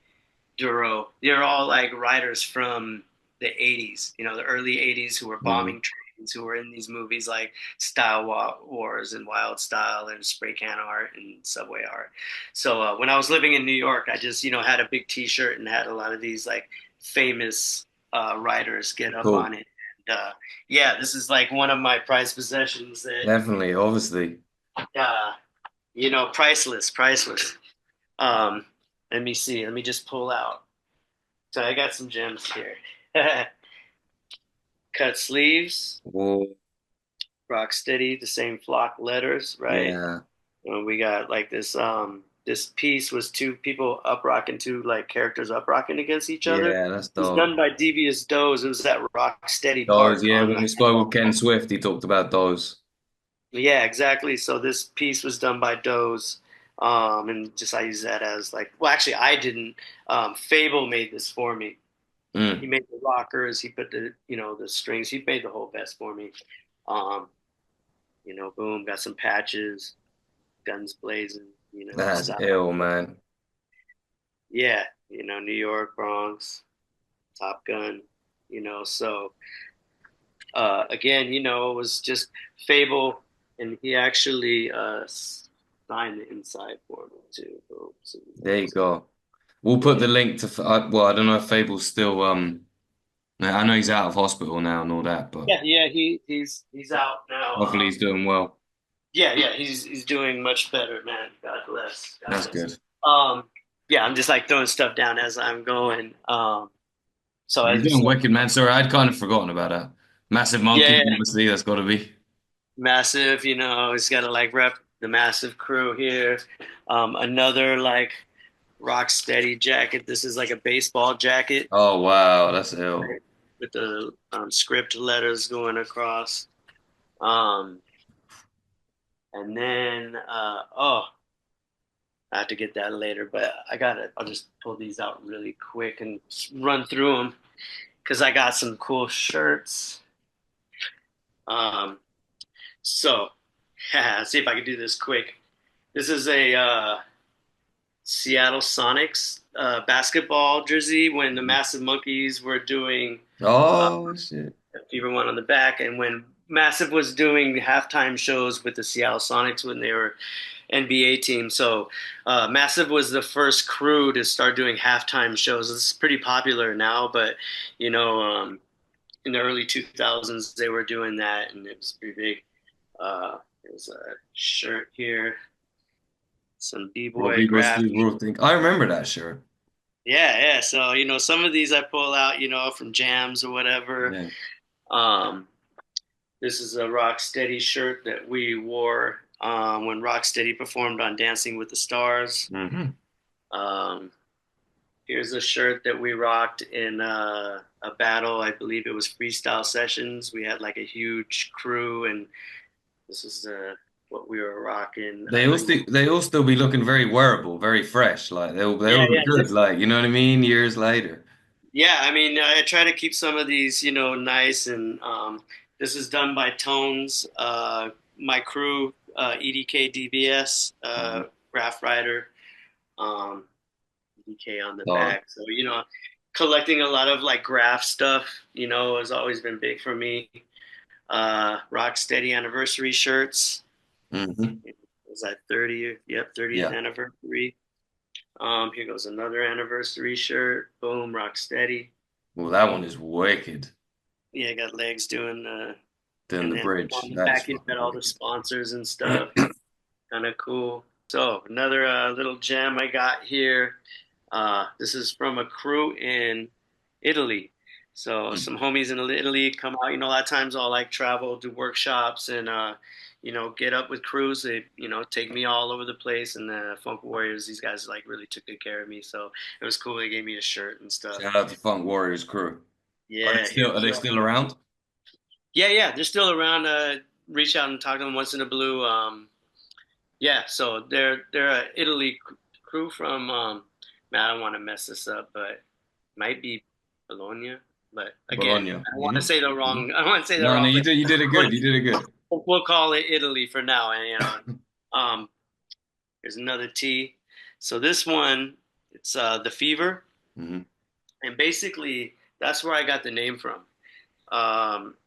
Duro. They're all like writers from the 80s, you know, the early 80s who were Hmm. bombing trains, who were in these movies like Style Wars and Wild Style and Spray Can Art and Subway Art. So when I was living in New York, I just, you know, had a big T-shirt and had a lot of these like famous writers get up Cool. on it. And yeah, this is like one of my prized possessions that, Definitely, obviously. uh, you know, priceless, priceless. Um, let me see. Let me just pull out. So I got some gems here. Cut sleeves, Whoa. rock steady, the same flock letters, right? Yeah. We got like this piece was two people up rocking, two like characters up rocking against each other. Yeah, It that's was dope. done by DVS Doze. It was that rock steady Those, part yeah, on when we spoke with Ken Swift, he talked about those. yeah, exactly. So this piece was done by Doze. And just I use that as like, well, actually, I didn't. Fable made this for me. He Mm. made the rockers. He put the, you know, the strings. He made the whole vest for me. Um, you know, boom, got some patches, guns blazing. You know, That's stuff. ill, man. Yeah, you know, New York, Bronx, Top Gun. You know, so again, you know, it was just Fable, and he actually signed the inside for me too. Boom. So, There you go. We'll put yeah, the link to, well, I don't know if Fable's still, I know he's out of hospital now and all that, but yeah. He's out now. hopefully he's doing well. Yeah. He's doing much better, man. God bless. God That's bless. good. Um, yeah, I'm just like throwing stuff down as I'm going. So You're as doing so wicked, man. Sorry, I'd kind of forgotten about that. Massive Monkees, yeah, obviously, that's got to be. massive. You know, he's got to like rep the massive crew here. Another like rock steady jacket. This is like a baseball jacket Oh wow, that's ill. with the script letters going across. Um, and then oh, I have to get that later, but I'll just pull these out really quick and run through them because I got some cool shirts. Um, so, see if I can do this quick. This is a Seattle Sonics basketball jersey when the Massive Monkees were doing Oh shit. Feverone on the back, and when Massive was doing halftime shows with the Seattle Sonics when they were NBA team. So Massive was the first crew to start doing halftime shows. It's pretty popular now, but you know, in the early 2000s they were doing that, and it was pretty big. There's a shirt here, some What B-boy people graphic. still will think. I remember that shirt. Yeah. So you know, some of these I pull out, you know, from jams or whatever. Yeah. Um, This is a Rocksteady shirt that we wore when Rocksteady performed on Dancing with the Stars. Mm-hmm. Here's a shirt that we rocked in a battle. I believe it was Freestyle Sessions. We had like a huge crew, and this is what we were rocking. They all still be looking very wearable, very fresh. Like they'll Yeah. look good. Like you know what I mean? Years later. Yeah, I mean, I try to keep some of these, you know, nice, and this is done by Tones, my crew, EDK DVS, graph writer, EDK on the Oh, back. So, you know, collecting a lot of like graph stuff, you know, has always been big for me. Rocksteady anniversary shirts. mm-hmm. Was that 30th? Yep, 30th Yeah. anniversary. Here goes another anniversary shirt. Boom, Rocksteady. Well, that one is wicked. Yeah, got legs doing Doing and the then bridge. on the That is back you fucking got all the wicked. sponsors and stuff. Kind of cool. So another little gem I got here. This is from a crew in Italy. So some homies in Italy come out. You know, a lot of times I'll like travel, do workshops, and you know, get up with crews. They, you know, take me all over the place. And the Funk Warriors, these guys like really took good care of me. So it was cool. They gave me a shirt and stuff. Shout out to Funk Warriors crew. Yeah, Are they still around? yeah. They're still around. Reach out and talk to them once in a blue. Yeah, so they're a Italy crew from. Man, I don't want to mess this up, but it might be Bologna. But again, Bologna. I don't want to say the wrong. I don't want to say the No, wrong. you did it good. You did it good. We'll call it Italy for now. And you know, here's another T. So this one, it's the Fever, Mm-hmm. and basically that's where I got the name from.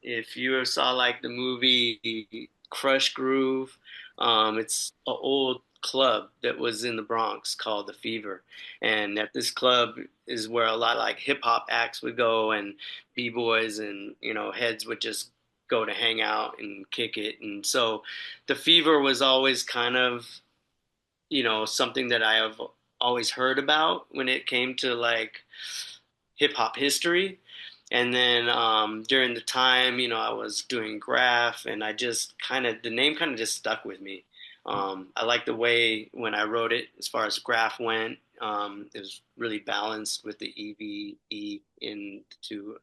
If you ever saw like the movie Crush Groove, it's an old club that was in the Bronx called the Fever, and at this club is where a lot of like hip hop acts would go, and b-boys and you know heads would just go to hang out and kick it, and so the Fever was always kind of you know something that I have always heard about when it came to like hip hop history. And then during the time, you know, I was doing graph, and I just kind of the name kind of just stuck with me. I like the way when I wrote it, as far as graph went, it was really balanced with the EVE into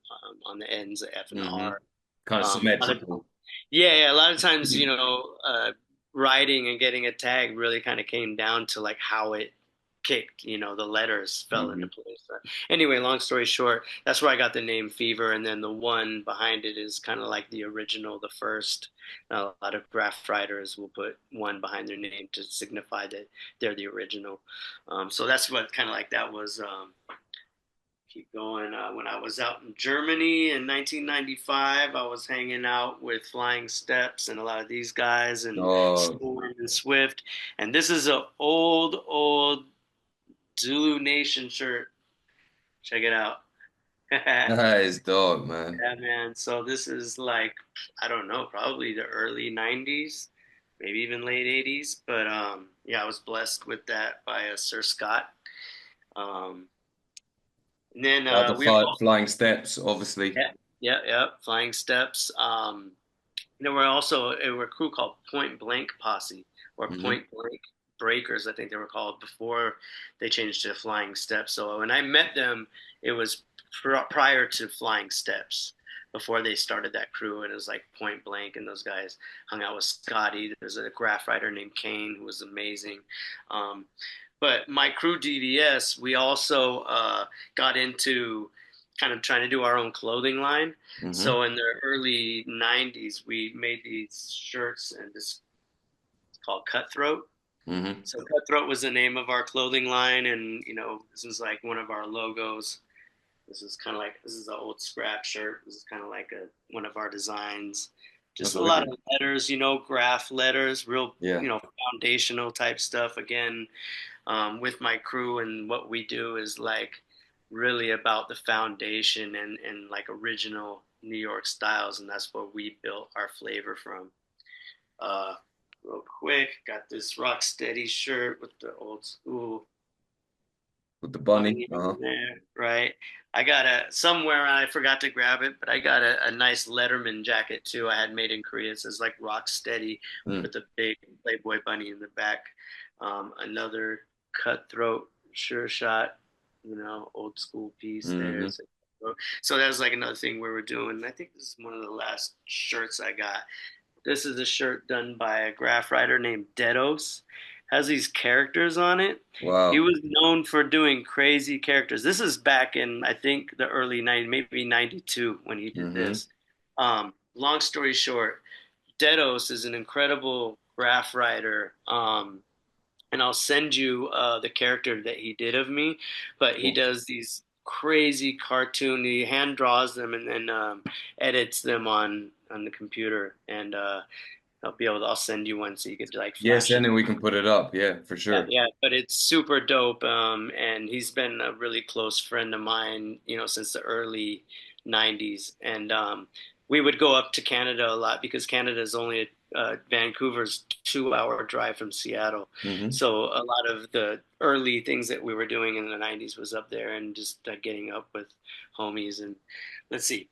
on the ends, the F and the Mm-hmm. R. Kind of symmetrical. Yeah. A lot of times, you know, writing and getting a tag really kind of came down to like how it kicked, you know, the letters fell into place. Anyway, long story short, that's where I got the name Fever, and then the one behind it is kind of like the original, the first. A lot of graph writers will put one behind their name to signify that they're the original. So that's what kind of like that was. Keep going. When I was out in Germany in 1995, I was hanging out with Flying Steps and a lot of these guys and Oh, Storm and Swift. And this is an old Zulu Nation shirt. Check it out. that is dog, man. Yeah, man. So this is like, I don't know, probably the early 90s, maybe even late 80s. But yeah, I was blessed with that by Sir Scott. And then we Flying Steps, obviously. yeah, Flying Steps. Then we're also we're a crew called Point Blank Posse or Point Blank. Breakers, I think they were called, before they changed to Flying Steps. So when I met them, it was prior to Flying Steps, before they started that crew, and it was like Point Blank, and those guys hung out with Scotty. There's a graph writer named Kane who was amazing. But my crew DVS, we also got into kind of trying to do our own clothing line. Mm-hmm. So in the early 90s, we made these shirts, and this called Cutthroat. Mm-hmm. So Cutthroat was the name of our clothing line, and this is like one of our logos. This is an old scrap shirt. This is kind of like one of our designs. Just a lot of letters, graph letters, real, foundational type stuff. Again, with my crew, and what we do is like really about the foundation and like original New York styles, and that's where we built our flavor from. Real quick, got this Rocksteady shirt with the old school with the bunny in there, right? I got somewhere, I forgot to grab it, but I got a nice Letterman jacket too. I had made in Korea. It says like Rocksteady with a big Playboy bunny in the back. Another Cutthroat Sure Shot, old school piece there. So that was like another thing we were doing. I think this is one of the last shirts I got. This is a shirt done by a graph writer named Dedos. Has these characters on it. Wow. He was known for doing crazy characters. This is back in, I think, the early 90s, maybe 92 when he did this. Long story short, Dedos is an incredible graph writer. And I'll send you the character that he did of me. But he does these crazy cartoon. He hand draws them and then edits them on the computer, and I'll send you one so you could like flash and then we can put it up. Yeah, for sure. Yeah, but it's super dope. And he's been a really close friend of mine, since the early 90s. And we would go up to Canada a lot because Canada is only Vancouver's 2-hour drive from Seattle. Mm-hmm. So a lot of the early things that we were doing in the 90s was up there, and just getting up with homies. And let's see,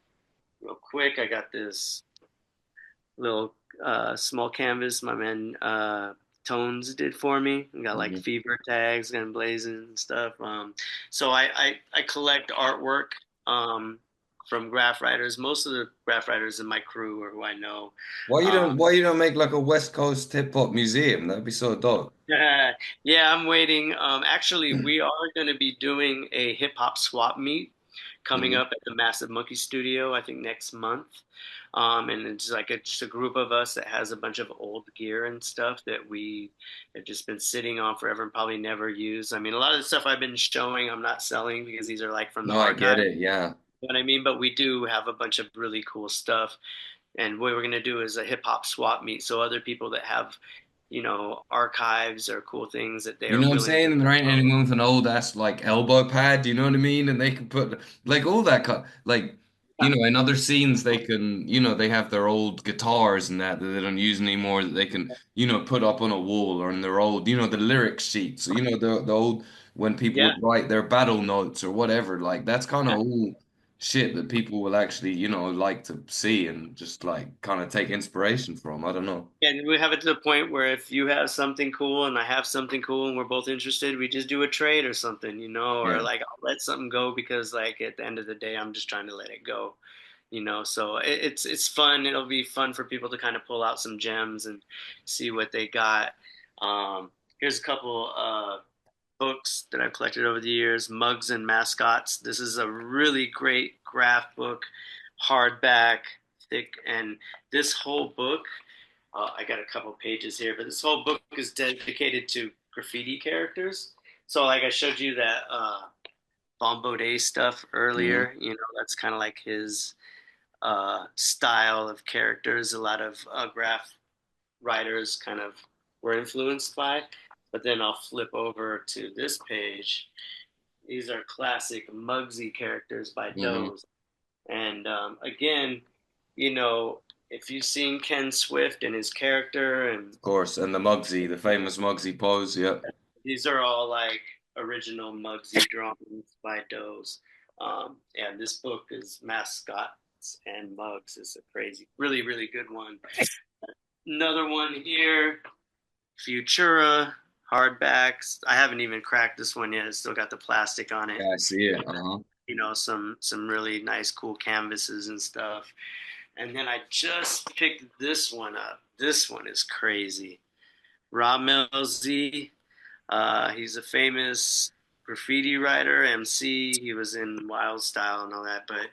real quick, I got this little small canvas my man Tones did for me. I got like fever tags, Gunzblazin and stuff. So I collect artwork from graph writers. Most of the graph writers in my crew are who I know. Why you don't make like a West Coast hip hop museum? That'd be so dope. Yeah, I'm waiting. Actually, we are going to be doing a hip hop swap meet coming up at the Massive Monkey Studio, I think next month. And it's like just a group of us that has a bunch of old gear and stuff that we have just been sitting on forever and probably never used. I mean, a lot of the stuff I've been showing, I'm not selling because these are like from the I get it, yeah. You know what I mean? But we do have a bunch of really cool stuff. And what we're going to do is a hip hop swap meet. So other people that have, archives or cool things that they're, what I'm saying? There ain't anyone with an old ass like elbow pad, you know what I mean? And they can put like all that like, in other scenes they can, they have their old guitars and that they don't use anymore that they can, put up on a wall, or in their old, the lyric sheets, the old, when people would write their battle notes or whatever, like that's kind of old shit that people will actually, like to see and just like kind of take inspiration from. I don't know. And we have it to the point where if you have something cool and I have something cool and we're both interested, we just do a trade or something, or like I'll let something go because like at the end of the day, I'm just trying to let it go, so it's fun. It'll be fun for people to kind of pull out some gems and see what they got. Here's a couple books that I've collected over the years, Mugs and Mascots. This is a really great graph book, hardback, thick, and this whole book, I got a couple pages here, but this whole book is dedicated to graffiti characters. So like I showed you that Bboy stuff earlier, that's kind of like his style of characters. A lot of graph writers kind of were influenced by. But then I'll flip over to this page. These are classic Muggsy characters by Doze. And again, if you've seen Ken Swift and his character, and of course, and the famous Muggsy pose, these are all like original Muggsy drawings by Doze. And this book is Mascots and Mugs. It's a crazy, really, really good one. Another one here, Futura. hardbacks. I haven't even cracked this one yet. It's still got the plastic on it. Yeah, I see it. Uh-huh. You know, some really nice, cool canvases and stuff. And then I just picked this one up. This one is crazy. Ramel Z. He's a famous graffiti writer, MC. He was in Wild Style and all that. But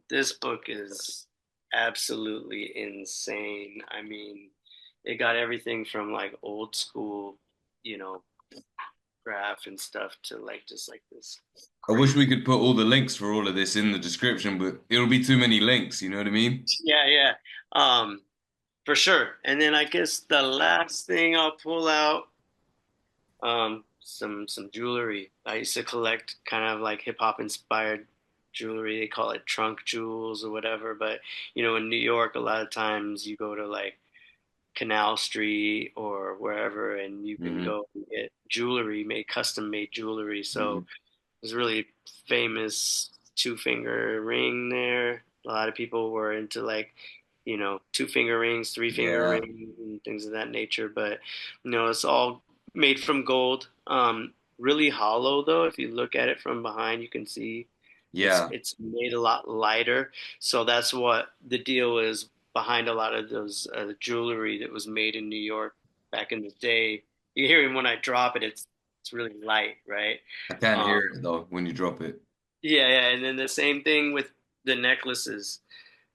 this book is absolutely insane. I mean, it got everything from like old school, you know, graph and stuff to like just like this. I wish we could put all the links for all of this in the description, but it'll be too many links, you know what I mean? Yeah, yeah. For sure. And then I guess the last thing I'll pull out, some jewelry. I used to collect kind of like hip hop inspired jewelry. They call it trunk jewels or whatever. But you know, in New York, a lot of times you go to like Canal Street or wherever, and you can Mm-hmm. go and get jewelry made, custom made jewelry. Mm-hmm. So there's a really famous two-finger ring there. A lot of people were into like, you know, two-finger rings, three-finger Yeah, rings, and things of that nature. But you know, it's all made from gold. Really hollow though. If you look at it from behind, you can see yeah, it's made a lot lighter. So that's what the deal is behind a lot of those jewelry that was made in New York back in the day. You hear it when I drop it, it's really light, right? I can't Um, hear it though when you drop it. yeah, yeah, and then the same thing with the necklaces.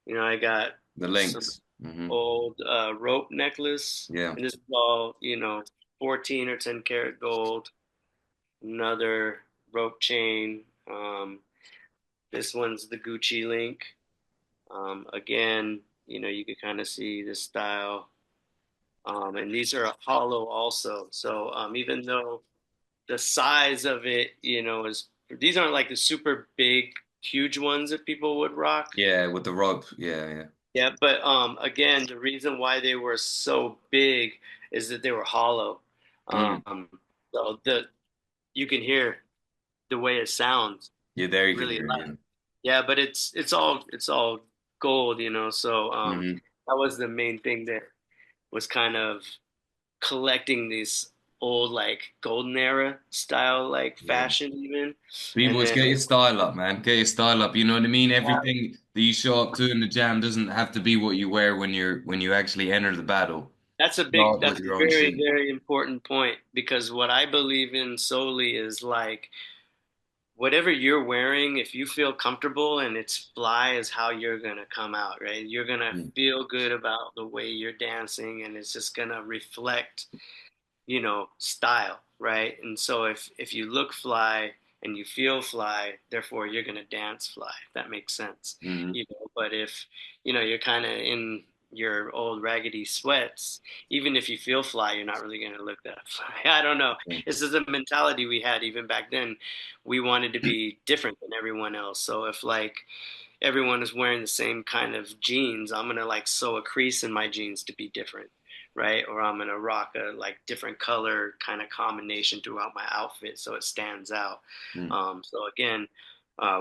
You know, I got The some links. Mm-hmm. old rope necklace, Yeah. and this is all, you know, 14 or 10 karat gold. Another rope chain. This one's the Gucci link. Again, you know, you could kind of see the style. And these are hollow also. So even though the size of it, you know, is these aren't like the super big, huge ones that people would rock. Yeah, with the rope. Yeah, yeah. Yeah, but again, the reason why they were so big is that they were hollow. Mm. Um, so the you can hear the way it sounds Yeah, there you can really hear it. loud. Yeah. Yeah, but it's all gold, you know. So Mm-hmm. that was the main thing that was kind of collecting these old like golden era style like Yeah. fashion even. And B-boys, then get your style up, man. Get your style up. You know what I mean? Everything that you show up to in the jam doesn't have to be what you wear when you actually enter the battle. Start that's with a your own very, shit. very important point because what I believe in solely is like whatever you're wearing, if you feel comfortable and it's fly is how you're gonna come out, right? You're gonna Mm. feel good about the way you're dancing and it's just gonna reflect, you know, style, right? And so if you look fly and you feel fly, therefore you're gonna dance fly, if that makes sense. Mm-hmm. You know, but if you know you're kind of in your old raggedy sweats, even if you feel fly, you're not really gonna look that fly. I don't know. This is a mentality we had even back then. We wanted to be different than everyone else. So if like everyone is wearing the same kind of jeans, I'm gonna like sew a crease in my jeans to be different, right? Or I'm gonna rock a like different color kind of combination throughout my outfit so it stands out. Mm. So again,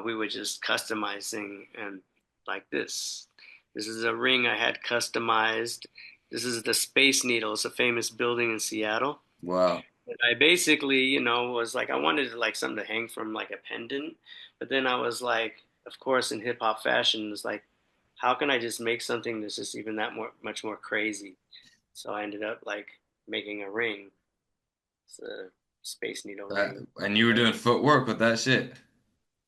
we would just customizing and like this. This is a ring I had customized. This is the Space Needle. It's a famous building in Seattle. Wow. And I basically, you know, was like I wanted like something to hang from like a pendant, but then I was like, of course, in hip hop fashion, it's like, how can I just make something that's just even that more much more crazy? So I ended up like making a ring. It's a Space Needle ring. And you were doing footwork with that shit.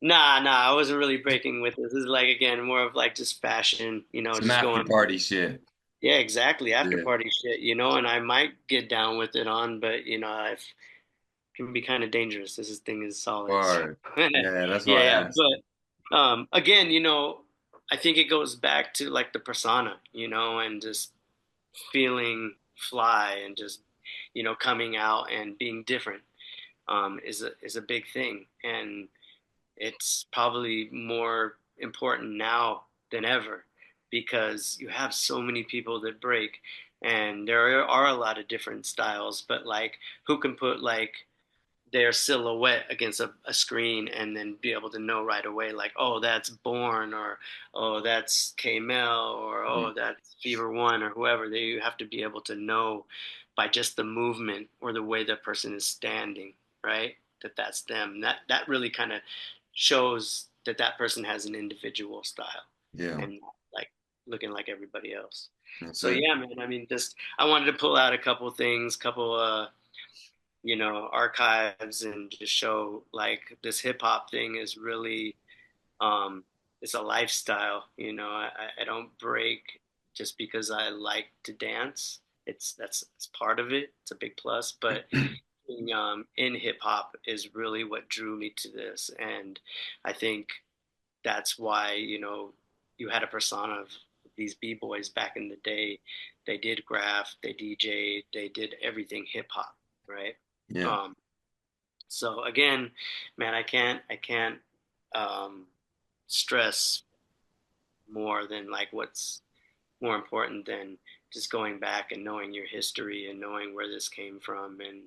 Nah, nah, I wasn't really breaking with this. This is like again more of like just fashion, you know, Some just after going. party shit. Yeah, exactly. After Yeah. party shit, you know, and I might get down with it on, but you know, I can be kind of dangerous. This thing is solid. So. Or yeah, that's Yeah, why I yeah. asked. But again, you know, I think it goes back to like the persona, you know, and just feeling fly and just, you know, coming out and being different is a big thing. And it's probably more important now than ever because you have so many people that break and there are a lot of different styles, but like who can put like their silhouette against a screen and then be able to know right away, like, oh, that's Born, or oh, that's K-Mel, or Mm. oh, that's Feverone, or whoever. They have to be able to know by just the movement or the way the person is standing, right? That's them. That really kind of shows that that person has an individual style Yeah, and not like looking like everybody else. that's So it. yeah, man. I mean, just I wanted to pull out a couple things, couple archives, and just show like this hip hop thing is really um it's a lifestyle. I don't break just because I like to dance. It's part of it. It's a big plus, but in hip hop is really what drew me to this, and I think that's why you had a persona of these b-boys back in the day. They did graph, they DJ'd, they did everything hip hop, right? Yeah, um so again, man, I can't um stress more than like what's more important than just going back and knowing your history and knowing where this came from and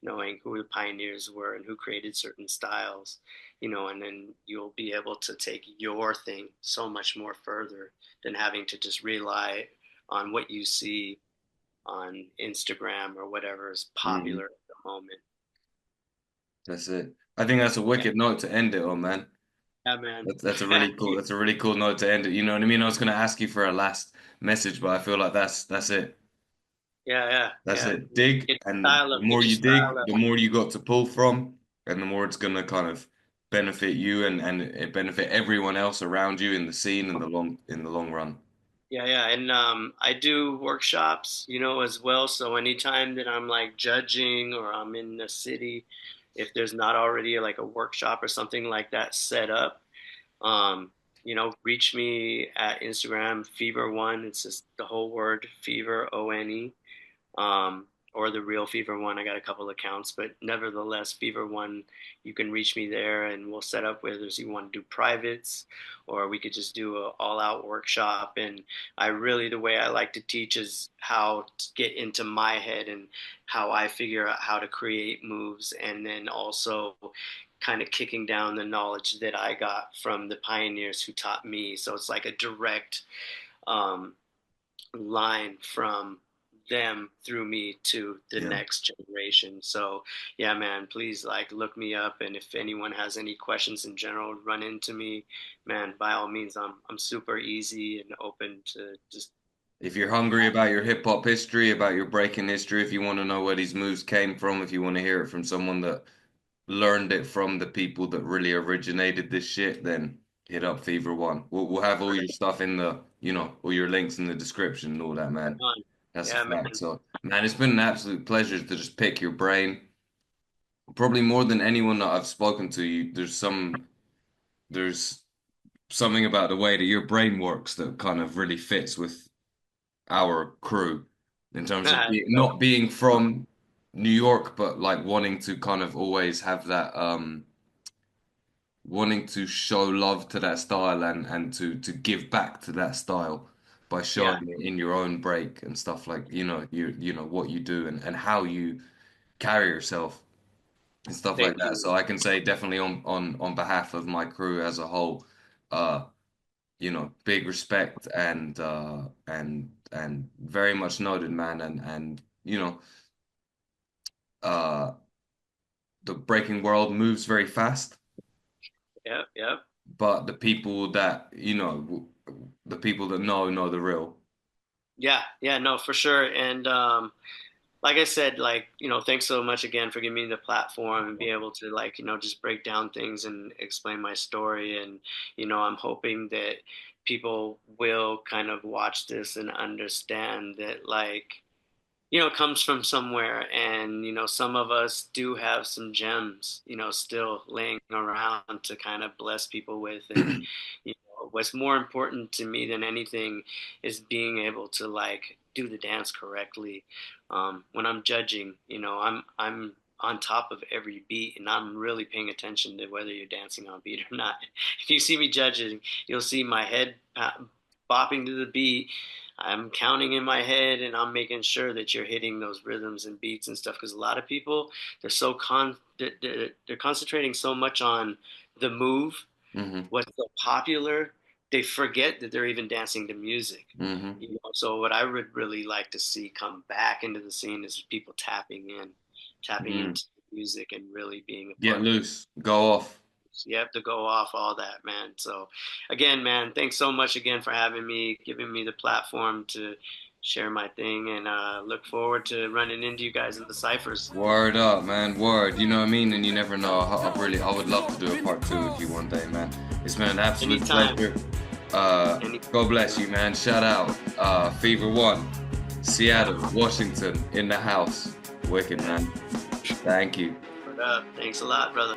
knowing who the pioneers were and who created certain styles, and then you'll be able to take your thing so much more further than having to just rely on what you see on Instagram or whatever is hmm, popular at the moment. that's it. I think that's a Yeah, wicked note to end it on, man. yeah, man. That's a really cool. That's a really cool note to end it. You know what I mean? I was gonna ask you for a last message, but I feel like that's it. Yeah, yeah, That's yeah. it. Dig, Get and your style the up. more Get your you style dig, up. the more you got to pull from, and the more it's gonna kind of benefit you and it benefit everyone else around you in the scene in the long run. Yeah, yeah, and I do workshops, as well. So anytime that I'm like judging or I'm in the city, if there's not already like a workshop or something like that set up, reach me at Instagram, Fever1. It's just the whole word, Fever, ONE, or the real Fever One. I got a couple accounts, but nevertheless, Fever One, you can reach me there, and we'll set up whether you want to do privates, or we could just do a all-out workshop. And I really, the way I like to teach is how to get into my head and how I figure out how to create moves, and then also kind of kicking down the knowledge that I got from the pioneers who taught me. So it's like a direct um, line from them through me to the Yeah. next generation. So yeah, man, please like look me up, and if anyone has any questions in general, run into me, man. By all means, I'm super easy and open to just If you're hungry about your hip hop history, about your breaking history, if you want to know where these moves came from, if you want to hear it from someone that learned it from the people that really originated this shit, then hit up Fever One. We'll have all your stuff in the, all your links in the description and all that, man. on. That's a Yeah, man. fact. So, man, it's been an absolute pleasure to just pick your brain. Probably more than anyone that I've spoken to, there's something about the way that your brain works that kind of really fits with our crew in terms of not being from New York, but like wanting to kind of always have that wanting to show love to that style and to give back to that style by Yeah, showing it in your own break and stuff like you know what you do and how you carry yourself and stuff like thank that. you. So I can say definitely on behalf of my crew as a whole, uh, big respect and very much noted, man. And uh, the breaking world moves very fast, Yeah, yeah. but the people that the people that know the real. Yeah, yeah, no, for sure. And like I said, like, thanks so much again for giving me the platform and be able to like, just break down things and explain my story. And, I'm hoping that people will kind of watch this and understand that like, it comes from somewhere. And, some of us do have some gems, still laying around to kind of bless people with. And, what's more important to me than anything is being able to like do the dance correctly. When I'm judging, I'm on top of every beat and I'm really paying attention to whether you're dancing on beat or not. If you see me judging, you'll see my head bopping to the beat, I'm counting in my head and I'm making sure that you're hitting those rhythms and beats and stuff. Because a lot of people, they're concentrating so much on the move, what's so popular, they forget that they're even dancing to music. You know? So what I would really like to see come back into the scene is people tapping into music and really being a Get part loose, go off. You have to go off all that, man. So again, man, thanks so much again for having me, giving me the platform to share my thing, and look forward to running into you guys in the ciphers. Word up, man, word. You know what I mean? And you never know. I would love to do a part 2 with you one day, man. It's been an absolute pleasure. God bless you, man. Shout out, Feverone, Seattle, Washington, in the house. Wicked, man. Thank you. Thanks a lot, brother.